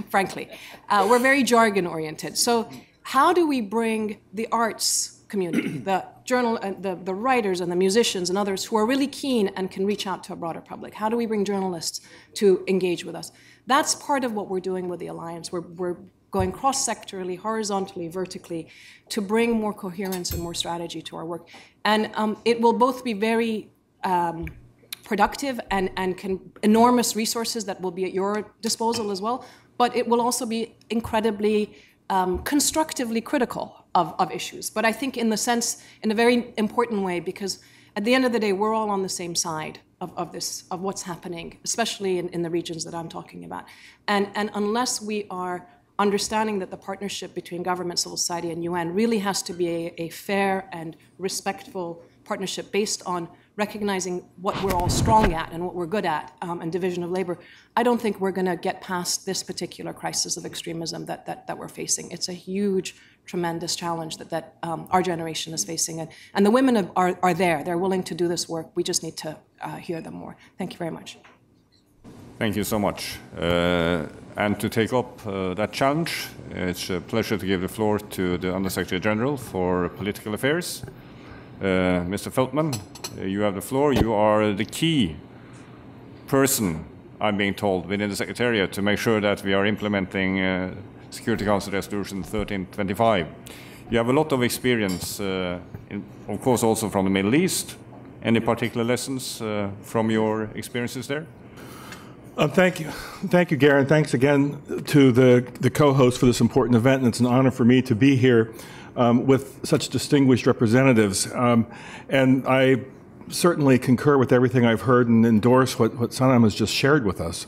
frankly. We're very jargon-oriented. So how do we bring the arts community, the writers and the musicians and others who are really keen and can reach out to a broader public? How do we bring journalists to engage with us? That's part of what we're doing with the Alliance. We're going cross-sectorally, horizontally, vertically, to bring more coherence and more strategy to our work. And it will both be very productive and enormous resources that will be at your disposal as well, but it will also be incredibly constructively critical of issues. But I think in a very important way, because at the end of the day, we're all on the same side of what's happening, especially in the regions that I'm talking about. And unless we are understanding that the partnership between government, civil society, and UN really has to be a fair and respectful partnership based on recognizing what we're all strong at and what we're good at, and division of labor, I don't think we're going to get past this particular crisis of extremism that we're facing. It's a huge, tremendous challenge that our generation is facing. And the women are there. They're willing to do this work. We just need to hear them more. Thank you very much. Thank you so much. And to take up that challenge, it's a pleasure to give the floor to the Undersecretary General for Political Affairs, Mr. Feltman. You have the floor. You are the key person, I'm being told, within the Secretariat to make sure that we are implementing Security Council Resolution 1325. You have a lot of experience, of course, also from the Middle East. Any particular lessons from your experiences there? Thank you. Thank you, Garen. Thanks again to the co-host for this important event, and it's an honor for me to be here with such distinguished representatives. And I certainly concur with everything I've heard and endorse what Sanam has just shared with us.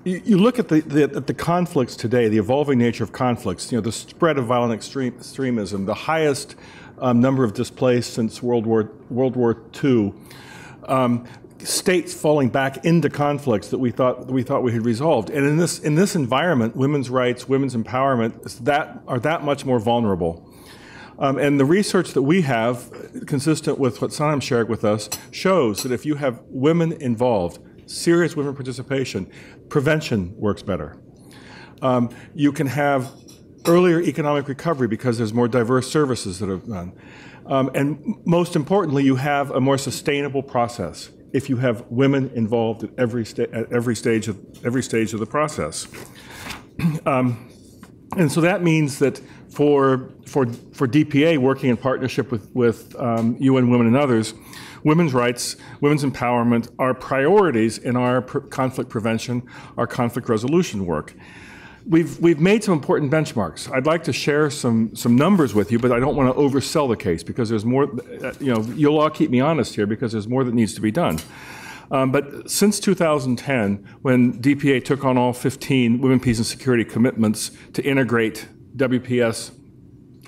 You look at the conflicts today, the evolving nature of conflicts, the spread of violent extremism, the highest number of displaced since World War II, states falling back into conflicts that we thought we had resolved. And in this environment, women's rights, women's empowerment are that much more vulnerable. And the research that we have, consistent with what Sanam shared with us, shows that if you have women involved, serious women participation, prevention works better. You can have earlier economic recovery because there's more diverse services that are done. And most importantly, you have a more sustainable process if you have women involved at every stage of the process. And so that means that for DPA working in partnership with UN Women and others, women's rights, women's empowerment are priorities in our conflict prevention, our conflict resolution work. We've made some important benchmarks. I'd like to share some numbers with you, but I don't want to oversell the case because there's more, you'll all keep me honest here because there's more that needs to be done. But since 2010, when DPA took on all 15 Women, Peace and Security commitments to integrate WPS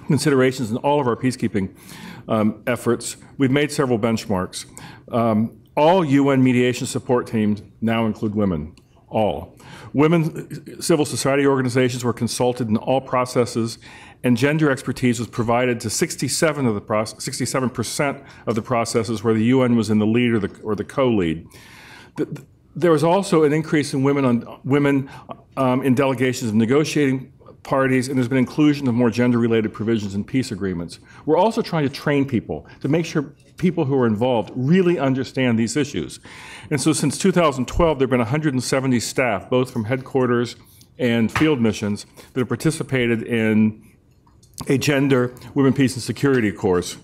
considerations in all of our peacekeeping efforts, we've made several benchmarks. All UN mediation support teams now include women, all. Women civil society organizations were consulted in all processes, and gender expertise was provided to 67% of the processes where the UN was in the lead or the co-lead. There was also an increase in women in delegations of negotiating parties, and there's been inclusion of more gender-related provisions in peace agreements. We're also trying to train people to make sure people who are involved really understand these issues. And so since 2012, there have been 170 staff, both from headquarters and field missions, that have participated in a gender, women, peace, and security course.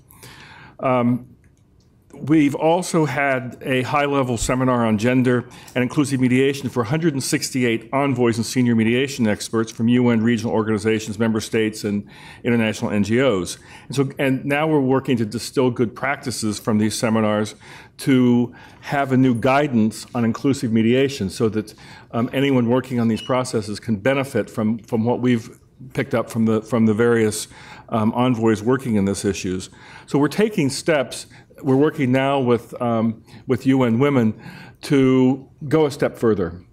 We've also had a high-level seminar on gender and inclusive mediation for 168 envoys and senior mediation experts from UN regional organizations, member states, and international NGOs. And now we're working to distill good practices from these seminars to have a new guidance on inclusive mediation so that anyone working on these processes can benefit from what we've picked up from the various envoys working in these issues. So we're taking steps. We're working now with UN Women to go a step further.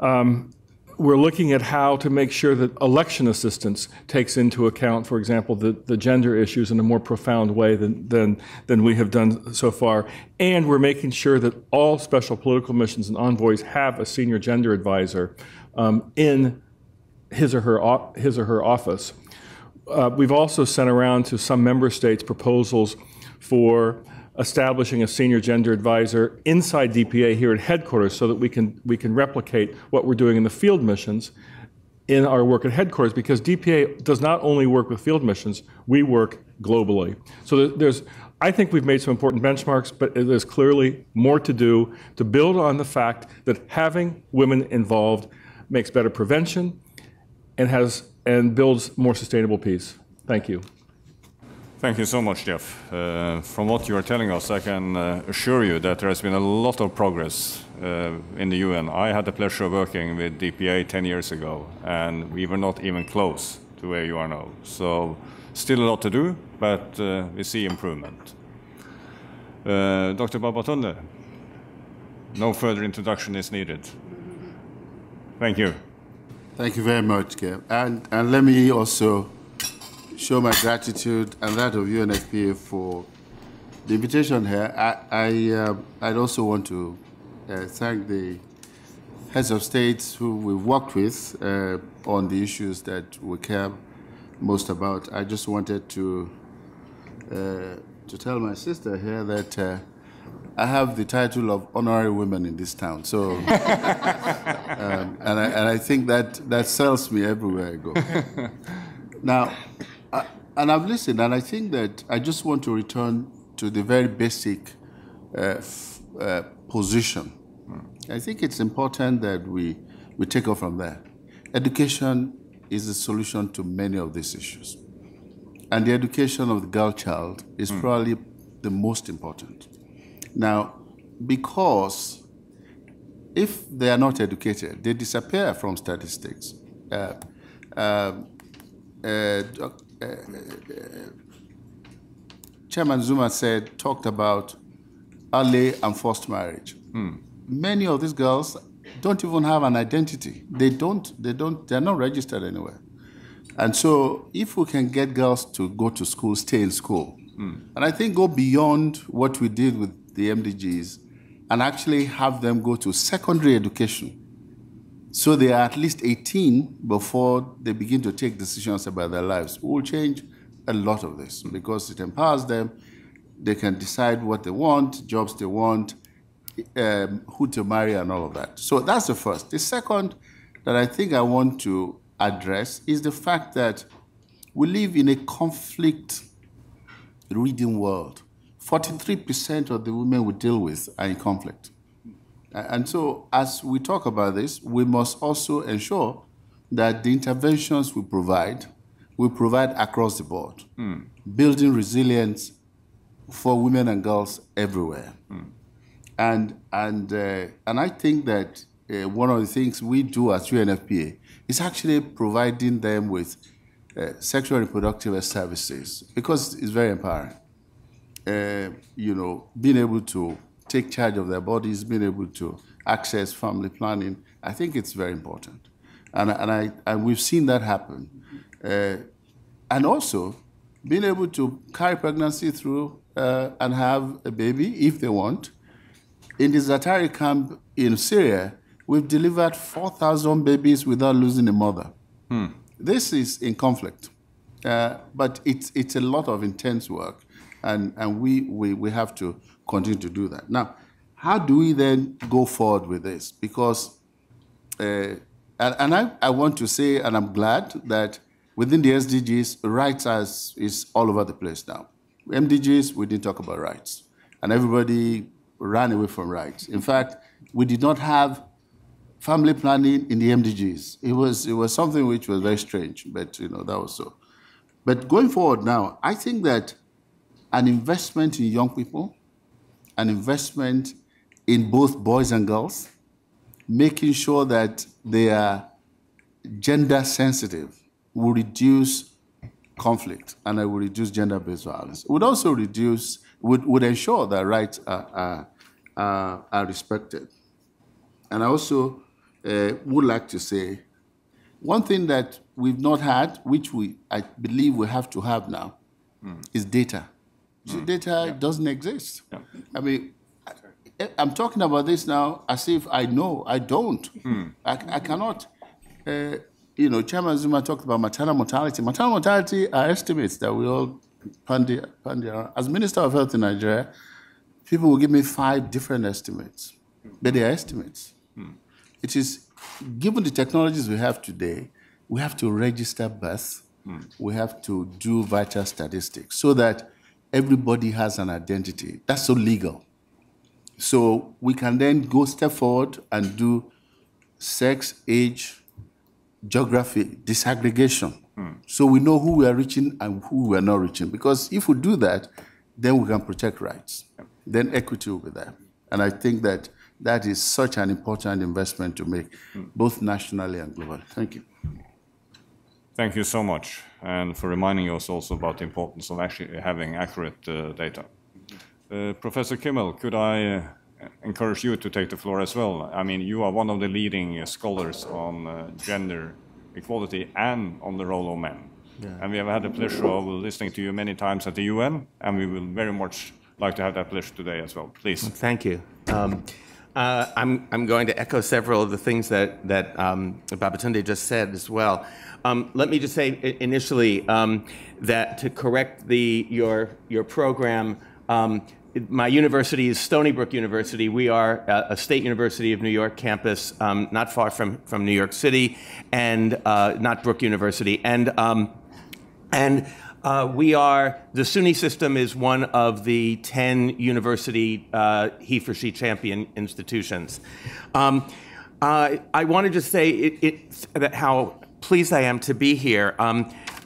We're looking at how to make sure that election assistance takes into account, for example, the gender issues in a more profound way than we have done so far. And we're making sure that all special political missions and envoys have a senior gender advisor in his or her office. We've also sent around to some member states proposals for establishing a senior gender advisor inside DPA here at headquarters so that we can replicate what we're doing in the field missions in our work at headquarters, because DPA does not only work with field missions, we work globally. So I think we've made some important benchmarks, but there's clearly more to do to build on the fact that having women involved makes better prevention and builds more sustainable peace. Thank you. Thank you so much, Jeff. From what you are telling us, I can assure you that there has been a lot of progress in the UN. I had the pleasure of working with DPA 10 years ago, and we were not even close to where you are now. So still a lot to do, but we see improvement. Dr. Babatunde, no further introduction is needed. Thank you. Thank you very much, Kev. And let me also show my gratitude and that of UNFPA for the invitation here. I'd also want to thank the heads of states who we've worked with on the issues that we care most about. I just wanted to tell my sister here that I have the title of honorary women in this town. So, and I think that sells me everywhere I go. Now, and I've listened, and I think that I just want to return to the very basic position. I think it's important that we take off from there. Education is the solution to many of these issues. And the education of the girl child is probably the most important. Now, because if they are not educated, they disappear from statistics. Chairman Zuma talked about early and forced marriage. Many of these girls don't even have an identity. They're not registered anywhere. And so if we can get girls to go to school, stay in school, and I think go beyond what we did with the MDGs and actually have them go to secondary education, so they are at least 18 before they begin to take decisions about their lives, will change a lot of this because it empowers them. They can decide what they want, jobs they want, who to marry and all of that. So that's the first. The second that I think I want to address is the fact that we live in a conflict-ridden world. 43% of the women we deal with are in conflict. And so as we talk about this, we must also ensure that the interventions we provide across the board, building resilience for women and girls everywhere. And I think that one of the things we do at UNFPA is actually providing them with sexual and reproductive services because it's very empowering. Being able to take charge of their bodies, being able to access family planning, I think it's very important. And we've seen that happen. And also, being able to carry pregnancy through and have a baby if they want. In the Zaatari camp in Syria, we've delivered 4,000 babies without losing a mother. This is in conflict, but it's a lot of intense work, and we have to continue to do that. Now, how do we then go forward with this? Because, I want to say, and I'm glad that within the SDGs, rights is all over the place now. MDGs, we didn't talk about rights, and everybody ran away from rights. In fact, we did not have family planning in the MDGs. It was something which was very strange, but that was so. But going forward now, I think that an investment in young people, an investment in both boys and girls, making sure that they are gender sensitive will reduce conflict and it will reduce gender-based violence. It would also would ensure that rights are respected. And I also would like to say, one thing that we've not had, which I believe we have to have now, is data. So data doesn't exist. Yeah. I mean, I'm talking about this now as if I know. I don't. I cannot. Chairman Zuma talked about maternal mortality. Maternal mortality are estimates that we all bandy around. As Minister of Health in Nigeria, people will give me 5 different estimates, but they are estimates. It is, given the technologies we have today, we have to register births, we have to do vital statistics so that everybody has an identity. That's so legal. So we can then go step forward and do sex, age, geography, disaggregation. So we know who we are reaching and who we are not reaching. Because if we do that, then we can protect rights. Then equity will be there. And I think that that is such an important investment to make, both nationally and globally. Thank you. Thank you so much, and for reminding us also about the importance of actually having accurate data. Professor Kimmel, could I encourage you to take the floor as well? I mean, you are one of the leading scholars on gender equality and on the role of men. Yeah. And we have had the pleasure of listening to you many times at the UN, and we will very much like to have that pleasure today as well. Please. Well, thank you. I'm going to echo several of the things that Babatunde just said as well. Let me just say initially that to correct your program, my university is Stony Brook University. We are a State University of New York campus, not far from New York City, and not Brook University. We are, the SUNY system is one of the 10 university he for she champion institutions. I wanted to say that how pleased I am to be here.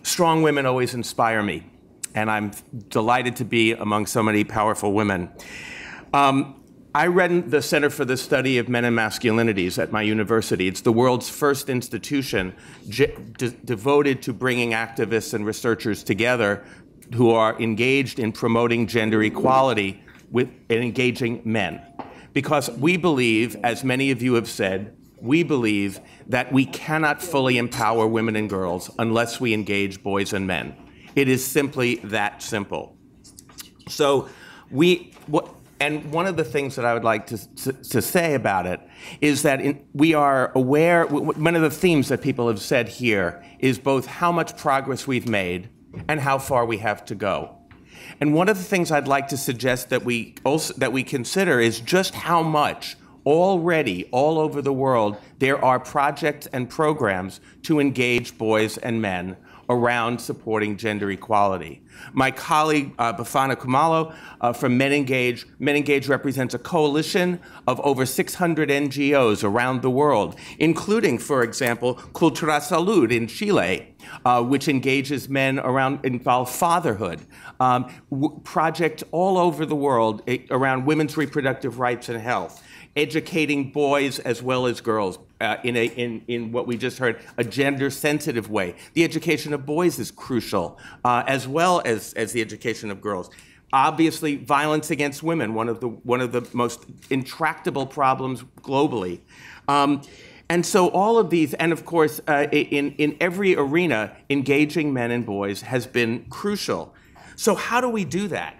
Strong women always inspire me, and I'm delighted to be among so many powerful women. I run the Center for the Study of Men and Masculinities at my university. It's the world's first institution devoted to bringing activists and researchers together who are engaged in promoting gender equality and engaging men. Because we believe, as many of you have said, we believe that we cannot fully empower women and girls unless we engage boys and men. It is simply that simple. So and one of the things that I would like to say about it is that we are aware, one of the themes that people have said here is both how much progress we've made and how far we have to go. And one of the things I'd like to suggest that we consider is just how much already all over the world there are projects and programs to engage boys and men around supporting gender equality. My colleague, Bafana Kumalo from Men Engage represents a coalition of over 600 NGOs around the world, including, for example, Cultura Salud in Chile, which engages men involved fatherhood. Projects all over the world around women's reproductive rights and health, educating boys as well as girls in what we just heard, a gender-sensitive way. The education of boys is crucial, as well as the education of girls. Obviously, violence against women, one of the most intractable problems globally. And so all of these, and of course, in every arena, engaging men and boys has been crucial. So how do we do that?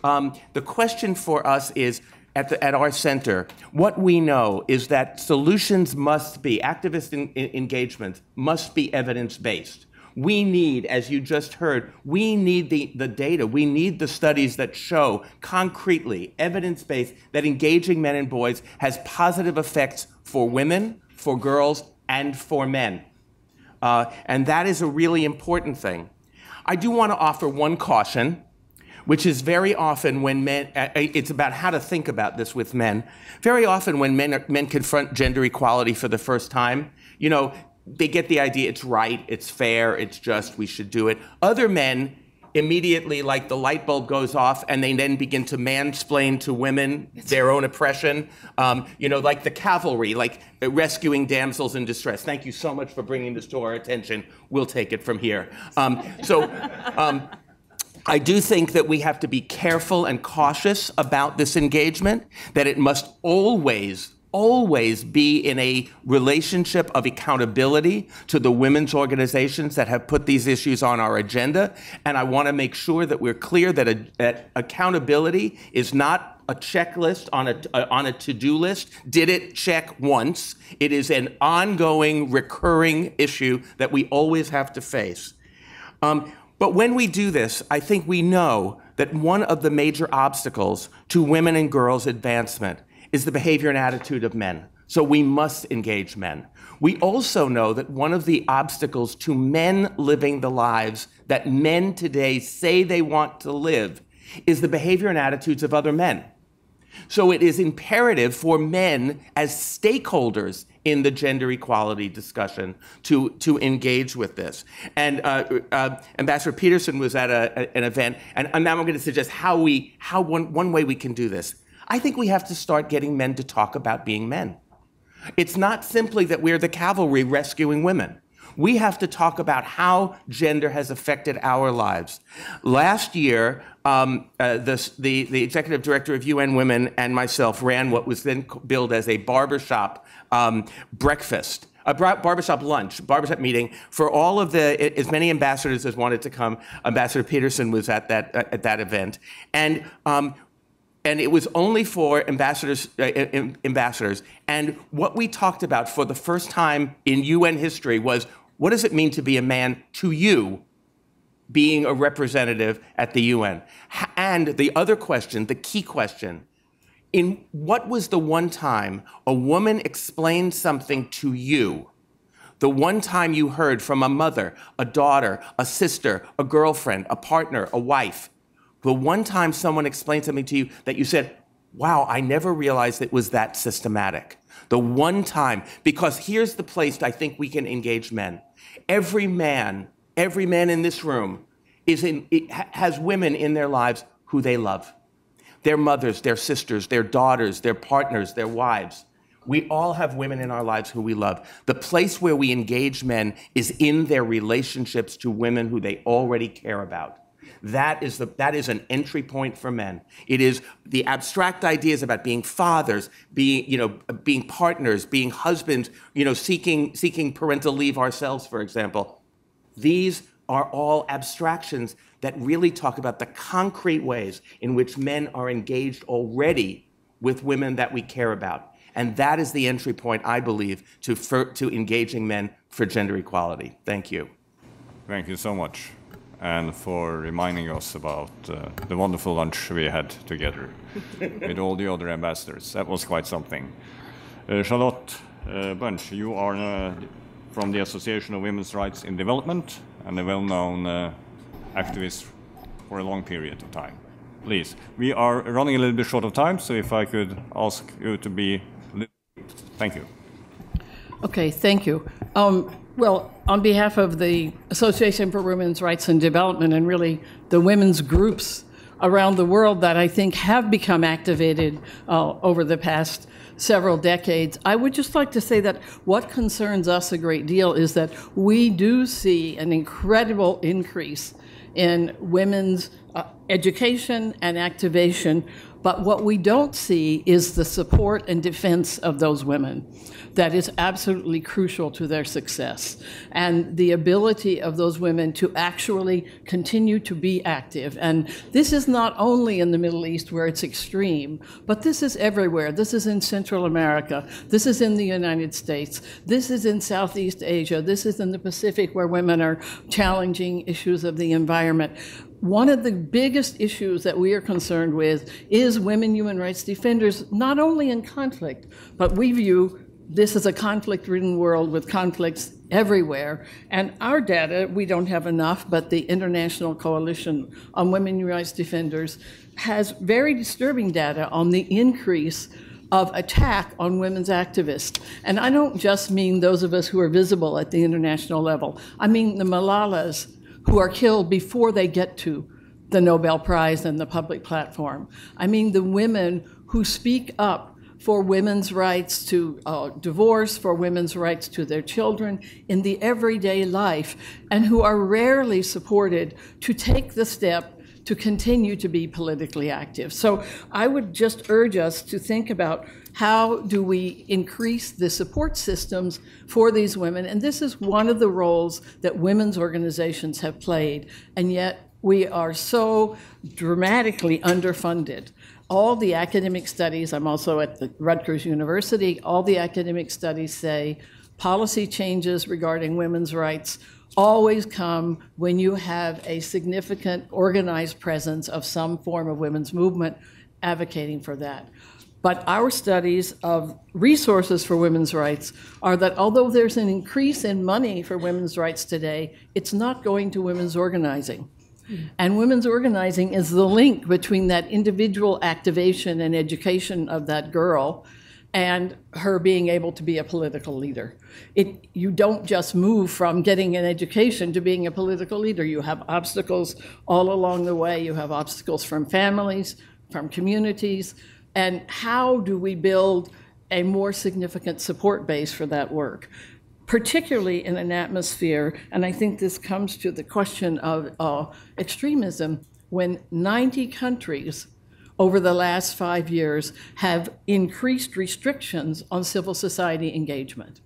The question for us is, at our center, what we know is that solutions must be, activist engagement must be evidence-based. We need, as you just heard, we need the data. We need the studies that show concretely, evidence-based, that engaging men and boys has positive effects for women, for girls, and for men. And that is a really important thing. I do want to offer one caution, which is very often when men, it's about how to think about this with men. Very often when men confront gender equality for the first time, you know, they get the idea it's right, it's fair, it's just, we should do it. Other men immediately, like the light bulb goes off and they then begin to mansplain to women their own oppression, you know, like the cavalry, like rescuing damsels in distress. Thank you so much for bringing this to our attention. We'll take it from here. I do think that we have to be careful and cautious about this engagement, that it must always be in a relationship of accountability to the women's organizations that have put these issues on our agenda. And I want to make sure that we're clear that accountability is not a checklist on a to-do list. Did it check once? It is an ongoing, recurring issue that we always have to face. But when we do this, I think we know that one of the major obstacles to women and girls' advancement is the behavior and attitude of men. So we must engage men. We also know that one of the obstacles to men living the lives that men today say they want to live is the behavior and attitudes of other men. So it is imperative for men as stakeholders in the gender equality discussion to engage with this. And Ambassador Peterson was at an event, and now I'm going to suggest how one way we can do this. I think we have to start getting men to talk about being men. It's not simply that we're the cavalry rescuing women. We have to talk about how gender has affected our lives. Last year, the executive director of UN Women and myself ran what was then billed as a barbershop breakfast, a barbershop lunch, barbershop meeting for all of as many ambassadors as wanted to come. Ambassador Peterson was at that event, and it was only for ambassadors. And what we talked about for the first time in UN history was, what does it mean to be a man to you, being a representative at the UN? And the other question, the key question, in what was the one time a woman explained something to you? The one time you heard from a mother, a daughter, a sister, a girlfriend, a partner, a wife, the one time someone explained something to you that you said, wow, I never realized it was that systematic. The one time, because here's the place I think we can engage men. Every man in this room has women in their lives who they love. their mothers, their sisters, their daughters, their partners, their wives. We all have women in our lives who we love. The place where we engage men is in their relationships to women who they already care about. That is an entry point for men. It is the abstract ideas about being fathers, being partners, being husbands, seeking parental leave ourselves, for example. These are all abstractions that really talk about the concrete ways in which men are engaged already with women that we care about. And that is the entry point, I believe, to engaging men for gender equality. Thank you. Thank you so much, and for reminding us about the wonderful lunch we had together with all the other ambassadors. That was quite something. Charlotte Bunch, you are from the Association of Women's Rights in Development and a well-known activist for a long period of time. Please, we are running a little bit short of time, so if I could ask you to be... Thank you. Okay, thank you. Well, on behalf of the Association for Women's Rights and Development, and really the women's groups around the world that I think have become activated over the past several decades, I would just like to say that what concerns us a great deal is that we do see an incredible increase in women's education and activation, but what we don't see is the support and defense of those women. That is absolutely crucial to their success, and the ability of those women to actually continue to be active. And this is not only in the Middle East where it's extreme, but this is everywhere. This is in Central America. This is in the United States. This is in Southeast Asia. This is in the Pacific where women are challenging issues of the environment. One of the biggest issues that we are concerned with is women human rights defenders, not only in conflict, but we view this is a conflict-ridden world with conflicts everywhere. And our data, we don't have enough, but the International Coalition on Women Human Rights Defenders has very disturbing data on the increase of attack on women's activists. And I don't just mean those of us who are visible at the international level. I mean the Malalas who are killed before they get to the Nobel Prize and the public platform. I mean the women who speak up for women's rights to divorce, for women's rights to their children in the everyday life, and who are rarely supported to take the step to continue to be politically active. So I would just urge us to think about how do we increase the support systems for these women, and this is one of the roles that women's organizations have played, and yet we are so dramatically underfunded. All the academic studies, I'm also at the Rutgers University, all the academic studies say policy changes regarding women's rights always come when you have a significant organized presence of some form of women's movement advocating for that. But our studies of resources for women's rights are that although there's an increase in money for women's rights today, it's not going to women's organizing. And women's organizing is the link between that individual activation and education of that girl and her being able to be a political leader. You don't just move from getting an education to being a political leader. You have obstacles all along the way. You have obstacles from families, from communities. And how do we build a more significant support base for that work? Particularly in an atmosphere, and I think this comes to the question of extremism, when 90 countries over the last 5 years have increased restrictions on civil society engagement.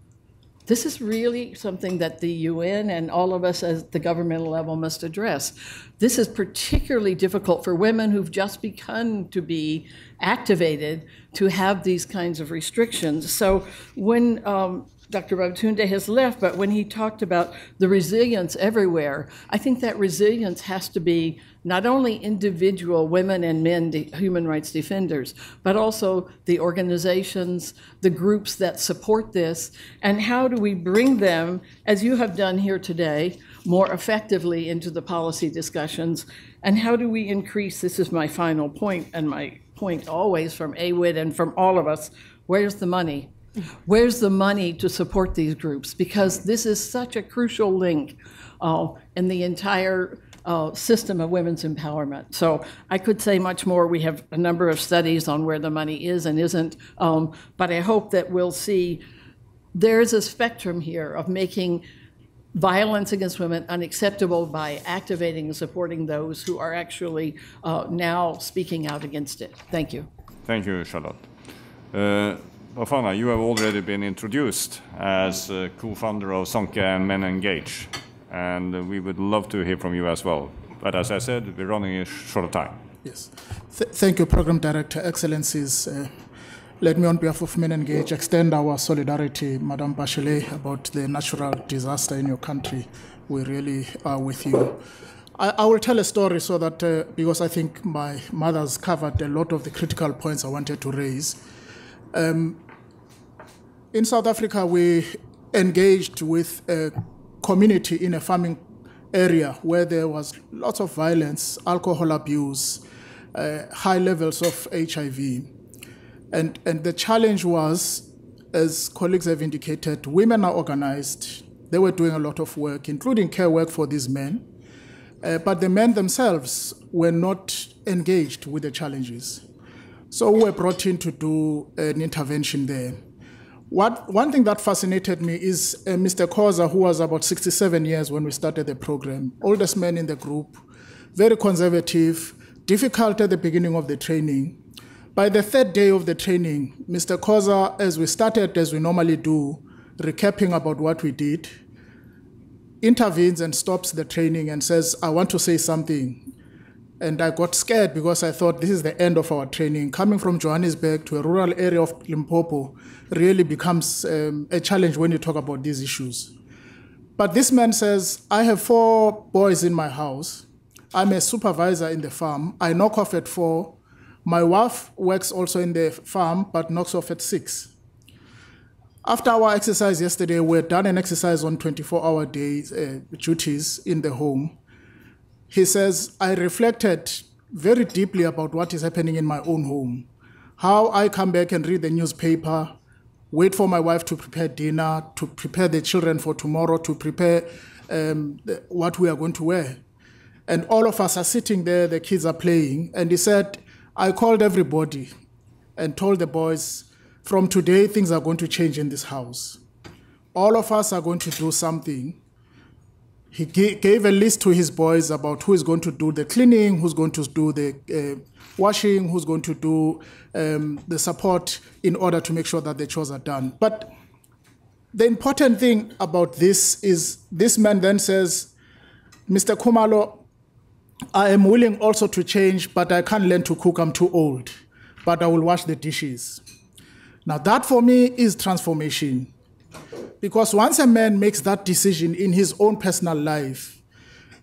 This is really something that the UN and all of us at the governmental level must address. This is particularly difficult for women who've just begun to be activated to have these kinds of restrictions. So when Dr. Babatunde has left, but when he talked about the resilience everywhere, I think that resilience has to be not only individual women and men human rights defenders, but also the organizations, the groups that support this, and how do we bring them, as you have done here today, more effectively into the policy discussions, and how do we increase, this is my final point, and my point always from AWID and from all of us, where's the money? Where's the money to support these groups? Because this is such a crucial link in the entire system of women's empowerment. So I could say much more. We have a number of studies on where the money is and isn't, but I hope that we'll see there's a spectrum here of making violence against women unacceptable by activating and supporting those who are actually now speaking out against it. Thank you. Thank you, Charlotte. Bafana, you have already been introduced as co-founder of Sonke and Men Engage, and we would love to hear from you as well. But as I said, we're running short of time. Yes. Thank you, Program Director, Excellencies. Let me, on behalf of Men Engage, extend our solidarity, Madam Bachelet, about the natural disaster in your country. We really are with you. I will tell a story so that, because I think my mother's covered a lot of the critical points I wanted to raise. In South Africa, we engaged with a community in a farming area where there was lots of violence, alcohol abuse, high levels of HIV. And the challenge was, as colleagues have indicated, women are organized. They were doing a lot of work, including care work for these men. But the men themselves were not engaged with the challenges. So we were brought in to do an intervention there. One thing that fascinated me is Mr. Khoza, who was about 67 years when we started the program, oldest man in the group, very conservative, difficult at the beginning of the training. By the third day of the training, Mr. Khoza, as we started, as we normally do, recapping about what we did, intervenes and stops the training and says, I want to say something. And I got scared because I thought this is the end of our training. Coming from Johannesburg to a rural area of Limpopo really becomes a challenge when you talk about these issues. But this man says, I have 4 boys in my house. I'm a supervisor in the farm. I knock off at 4. My wife works also in the farm, but knocks off at 6. After our exercise yesterday, we had done an exercise on 24-hour days, duties in the home. He says, I reflected very deeply about what is happening in my own home. How I come back and read the newspaper, wait for my wife to prepare dinner, to prepare the children for tomorrow, to prepare what we are going to wear. And all of us are sitting there, the kids are playing, and he said, I called everybody and told the boys, from today, things are going to change in this house. All of us are going to do something. He gave a list to his boys about who is going to do the cleaning, who's going to do the washing, who's going to do the support in order to make sure that the chores are done. But the important thing about this is this man then says, Mr. Khumalo, I am willing also to change, but I can't learn to cook, I'm too old. But I will wash the dishes. Now that for me is transformation. Because once a man makes that decision in his own personal life,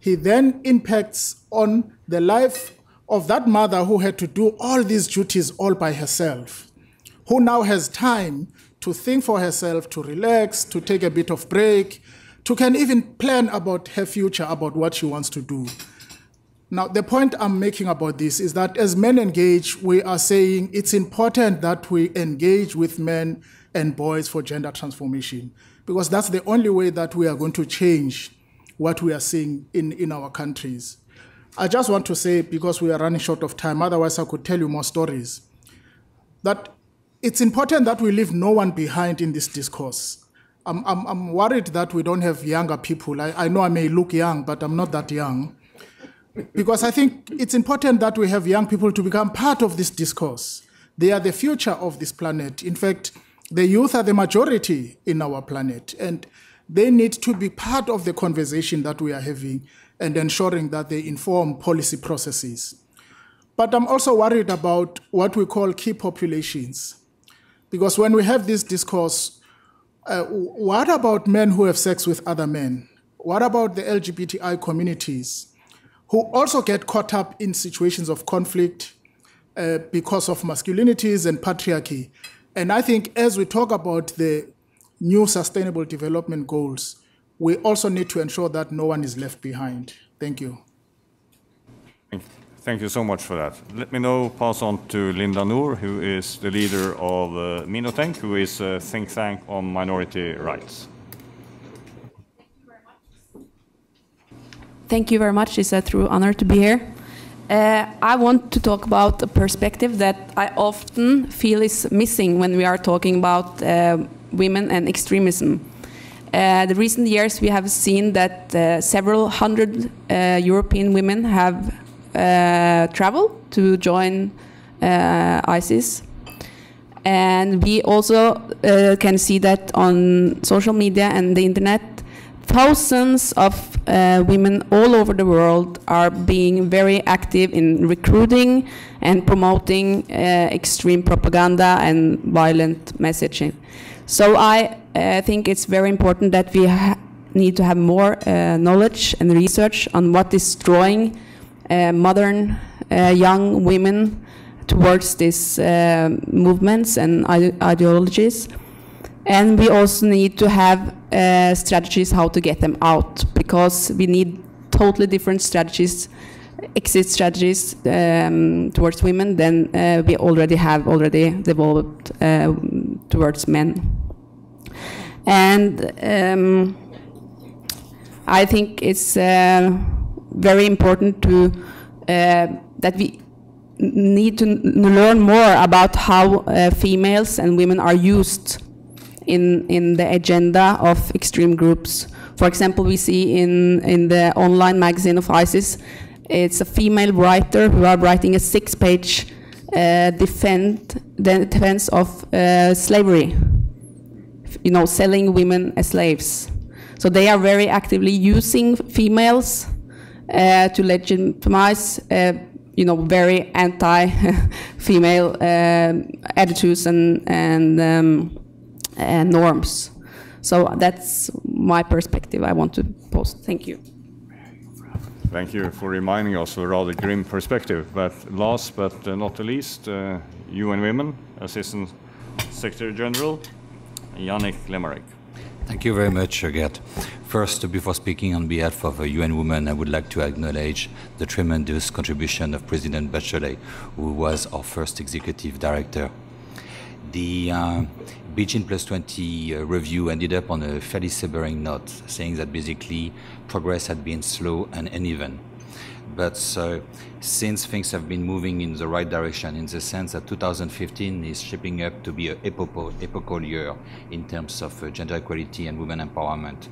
he then impacts on the life of that mother who had to do all these duties all by herself, who now has time to think for herself, to relax, to take a bit of break, to can even plan about her future, about what she wants to do. Now, the point I'm making about this is that as Men Engage, we are saying it's important that we engage with men and boys for gender transformation, because that's the only way that we are going to change what we are seeing in our countries. I just want to say, because we are running short of time, otherwise I could tell you more stories, that it's important that we leave no one behind in this discourse. I'm worried that we don't have younger people. I know I may look young, but I'm not that young. Because I think it's important that we have young people to become part of this discourse. They are the future of this planet. In fact, the youth are the majority in our planet, and they need to be part of the conversation that we are having and ensuring that they inform policy processes. But I'm also worried about what we call key populations. Because when we have this discourse, what about men who have sex with other men? What about the LGBTI communities who also get caught up in situations of conflict because of masculinities and patriarchy? And I think as we talk about the new Sustainable Development Goals, we also need to ensure that no one is left behind. Thank you. Thank you so much for that. Let me now pass on to Linda Noor, who is the leader of Minotank, who is a think tank on minority rights. Thank you very much. It's a true honor to be here. I want to talk about a perspective that I often feel is missing when we are talking about women and extremism. The recent years we have seen that several hundred European women have traveled to join ISIS. And we also can see that on social media and the internet, thousands of women all over the world are being very active in recruiting and promoting extreme propaganda and violent messaging. So I think it's very important that we need to have more knowledge and research on what is drawing modern young women towards these movements and ideologies. And we also need to have strategies how to get them out, because we need totally different strategies, exit strategies towards women than we already have developed towards men. And I think it's very important to that we need to learn more about how females and women are used in the agenda of extreme groups. For example, we see in the online magazine of ISIS, it's a female writer who are writing a 6-page defense of slavery, you know, selling women as slaves. So they are very actively using females to legitimize you know, very anti-female attitudes and norms. So that's my perspective I want to post. Thank you. Thank you for reminding us of a rather grim perspective. But last but not the least, UN Women, Assistant Secretary General, Yannick Lemaric. Thank you very much, Gert. First, before speaking on behalf of UN Women, I would like to acknowledge the tremendous contribution of President Bachelet, who was our first executive director. The Beijing Plus 20 review ended up on a fairly sobering note, saying that basically progress had been slow and uneven. But since things have been moving in the right direction, in the sense that 2015 is shaping up to be an epochal year in terms of gender equality and women empowerment.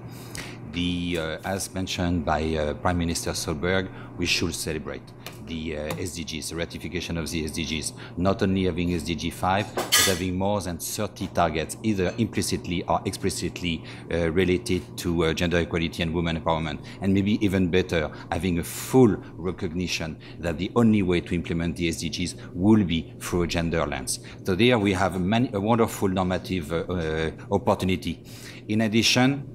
As mentioned by Prime Minister Solberg, we should celebrate the SDGs, the ratification of the SDGs, not only having SDG 5, but having more than 30 targets, either implicitly or explicitly related to gender equality and women empowerment. And maybe even better, having a full recognition that the only way to implement the SDGs will be through a gender lens. So there we have a wonderful normative opportunity. In addition,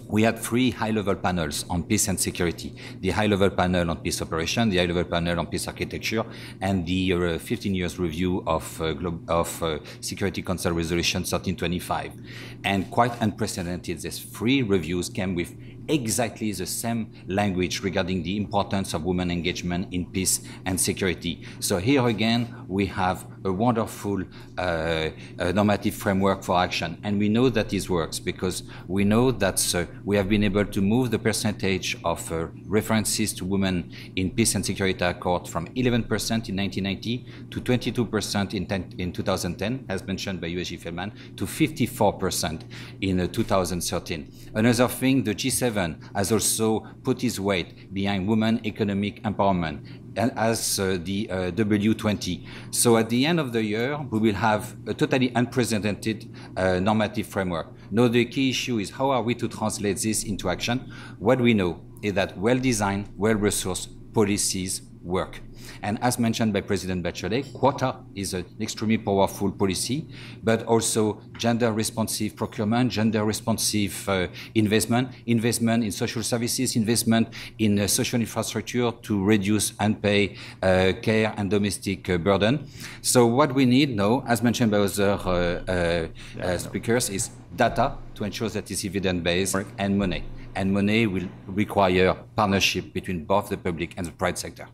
we had 3 high-level panels on peace and security. The high-level panel on peace operation, the high-level panel on peace architecture, and the 15 years review of Security Council Resolution 1325. And quite unprecedented, these 3 reviews came with exactly the same language regarding the importance of women engagement in peace and security. So here again, we have a wonderful normative framework for action. And we know that this works because we know that we have been able to move the percentage of references to women in peace and security accord from 11% in 1990 to 22% in 2010, as mentioned by USG Feldman, to 54% in 2013. Another thing, the G7 has also put its weight behind women economic empowerment, and as the W20. So at the end of the year, we will have a totally unprecedented normative framework. Now the key issue is how are we to translate this into action? What we know is that well-designed, well-resourced policies work. And as mentioned by President Bachelet, quota is an extremely powerful policy, but also gender-responsive procurement, gender-responsive investment in social services, investment in social infrastructure to reduce unpaid care and domestic burden. So what we need now, as mentioned by other speakers, is data to ensure that it's evidence-based, and money. And money will require partnership between both the public and the private sector.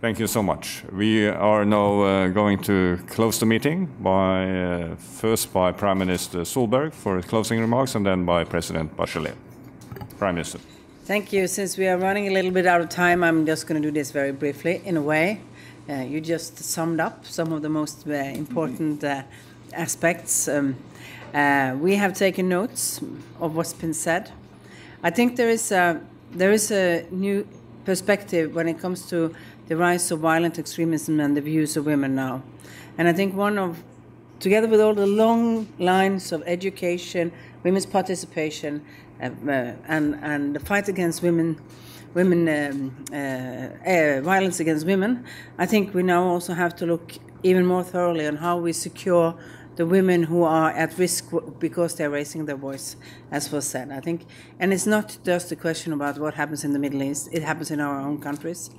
Thank you so much. We are now going to close the meeting first by Prime Minister Solberg for closing remarks, and then by President Bachelet. Prime Minister. Thank you. Since we are running a little bit out of time, I'm just going to do this very briefly, in a way. You just summed up some of the most important aspects. We have taken notes of what's been said. I think there is a new perspective when it comes to the rise of violent extremism and the views of women now. And I think together with all the long lines of education, women's participation, and the fight against violence against women, I think we now also have to look even more thoroughly on how we secure the women who are at risk because they're raising their voice, as was said. I think, and it's not just a question about what happens in the Middle East; it happens in our own countries.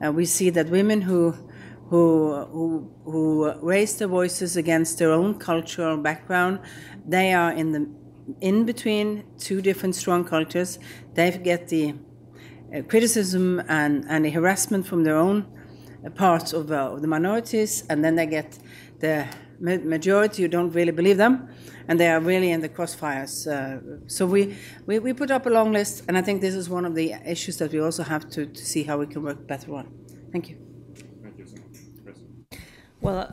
We see that women who raise their voices against their own cultural background, they are in between two different strong cultures. They get the criticism and the harassment from their own parts of the minorities, and then they get the majority who don't really believe them, and they are really in the crossfires. So we put up a long list, and I think this is one of the issues that we also have to see how we can work better on. Thank you. Thank you so much. President. Well,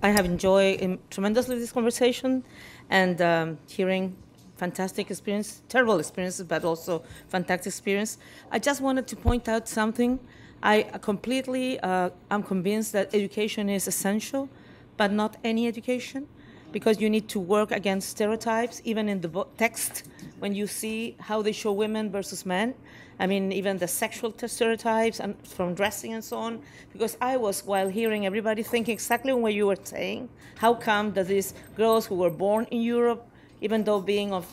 I have enjoyed tremendously this conversation and hearing fantastic experience, terrible experiences, but also fantastic experience. I just wanted to point out something. I completely am convinced that education is essential, but not any education, because you need to work against stereotypes, even in the text, when you see how they show women versus men. I mean, even the sexual stereotypes and from dressing and so on, because I was, while hearing everybody, thinking exactly what you were saying. How come that these girls who were born in Europe, even though being of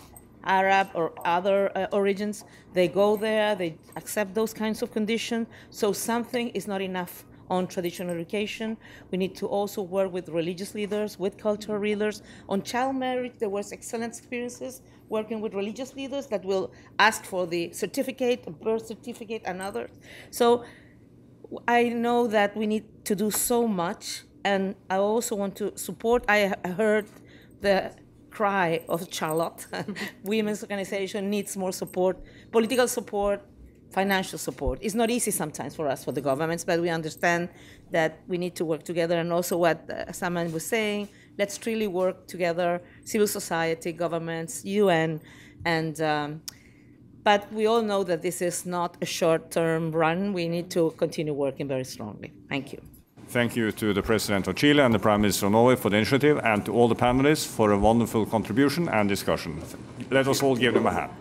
Arab or other origins, they go there, they accept those kinds of conditions, so something is not enough on traditional education. We need to also work with religious leaders, with cultural leaders. On child marriage, there was excellent experiences working with religious leaders that will ask for the certificate, a birth certificate, and others. So I know that we need to do so much, and I also want to support. I heard the cry of Charlotte. Women's organization needs more support, political support, financial support. It's not easy sometimes for us, for the governments, but we understand that we need to work together. And also what Saman was saying, let's really work together, civil society, governments, UN, and but we all know that this is not a short-term run. We need to continue working very strongly. Thank you. Thank you to the President of Chile and the Prime Minister of Norway for the initiative, and to all the panelists for a wonderful contribution and discussion. Let us all give them a hand.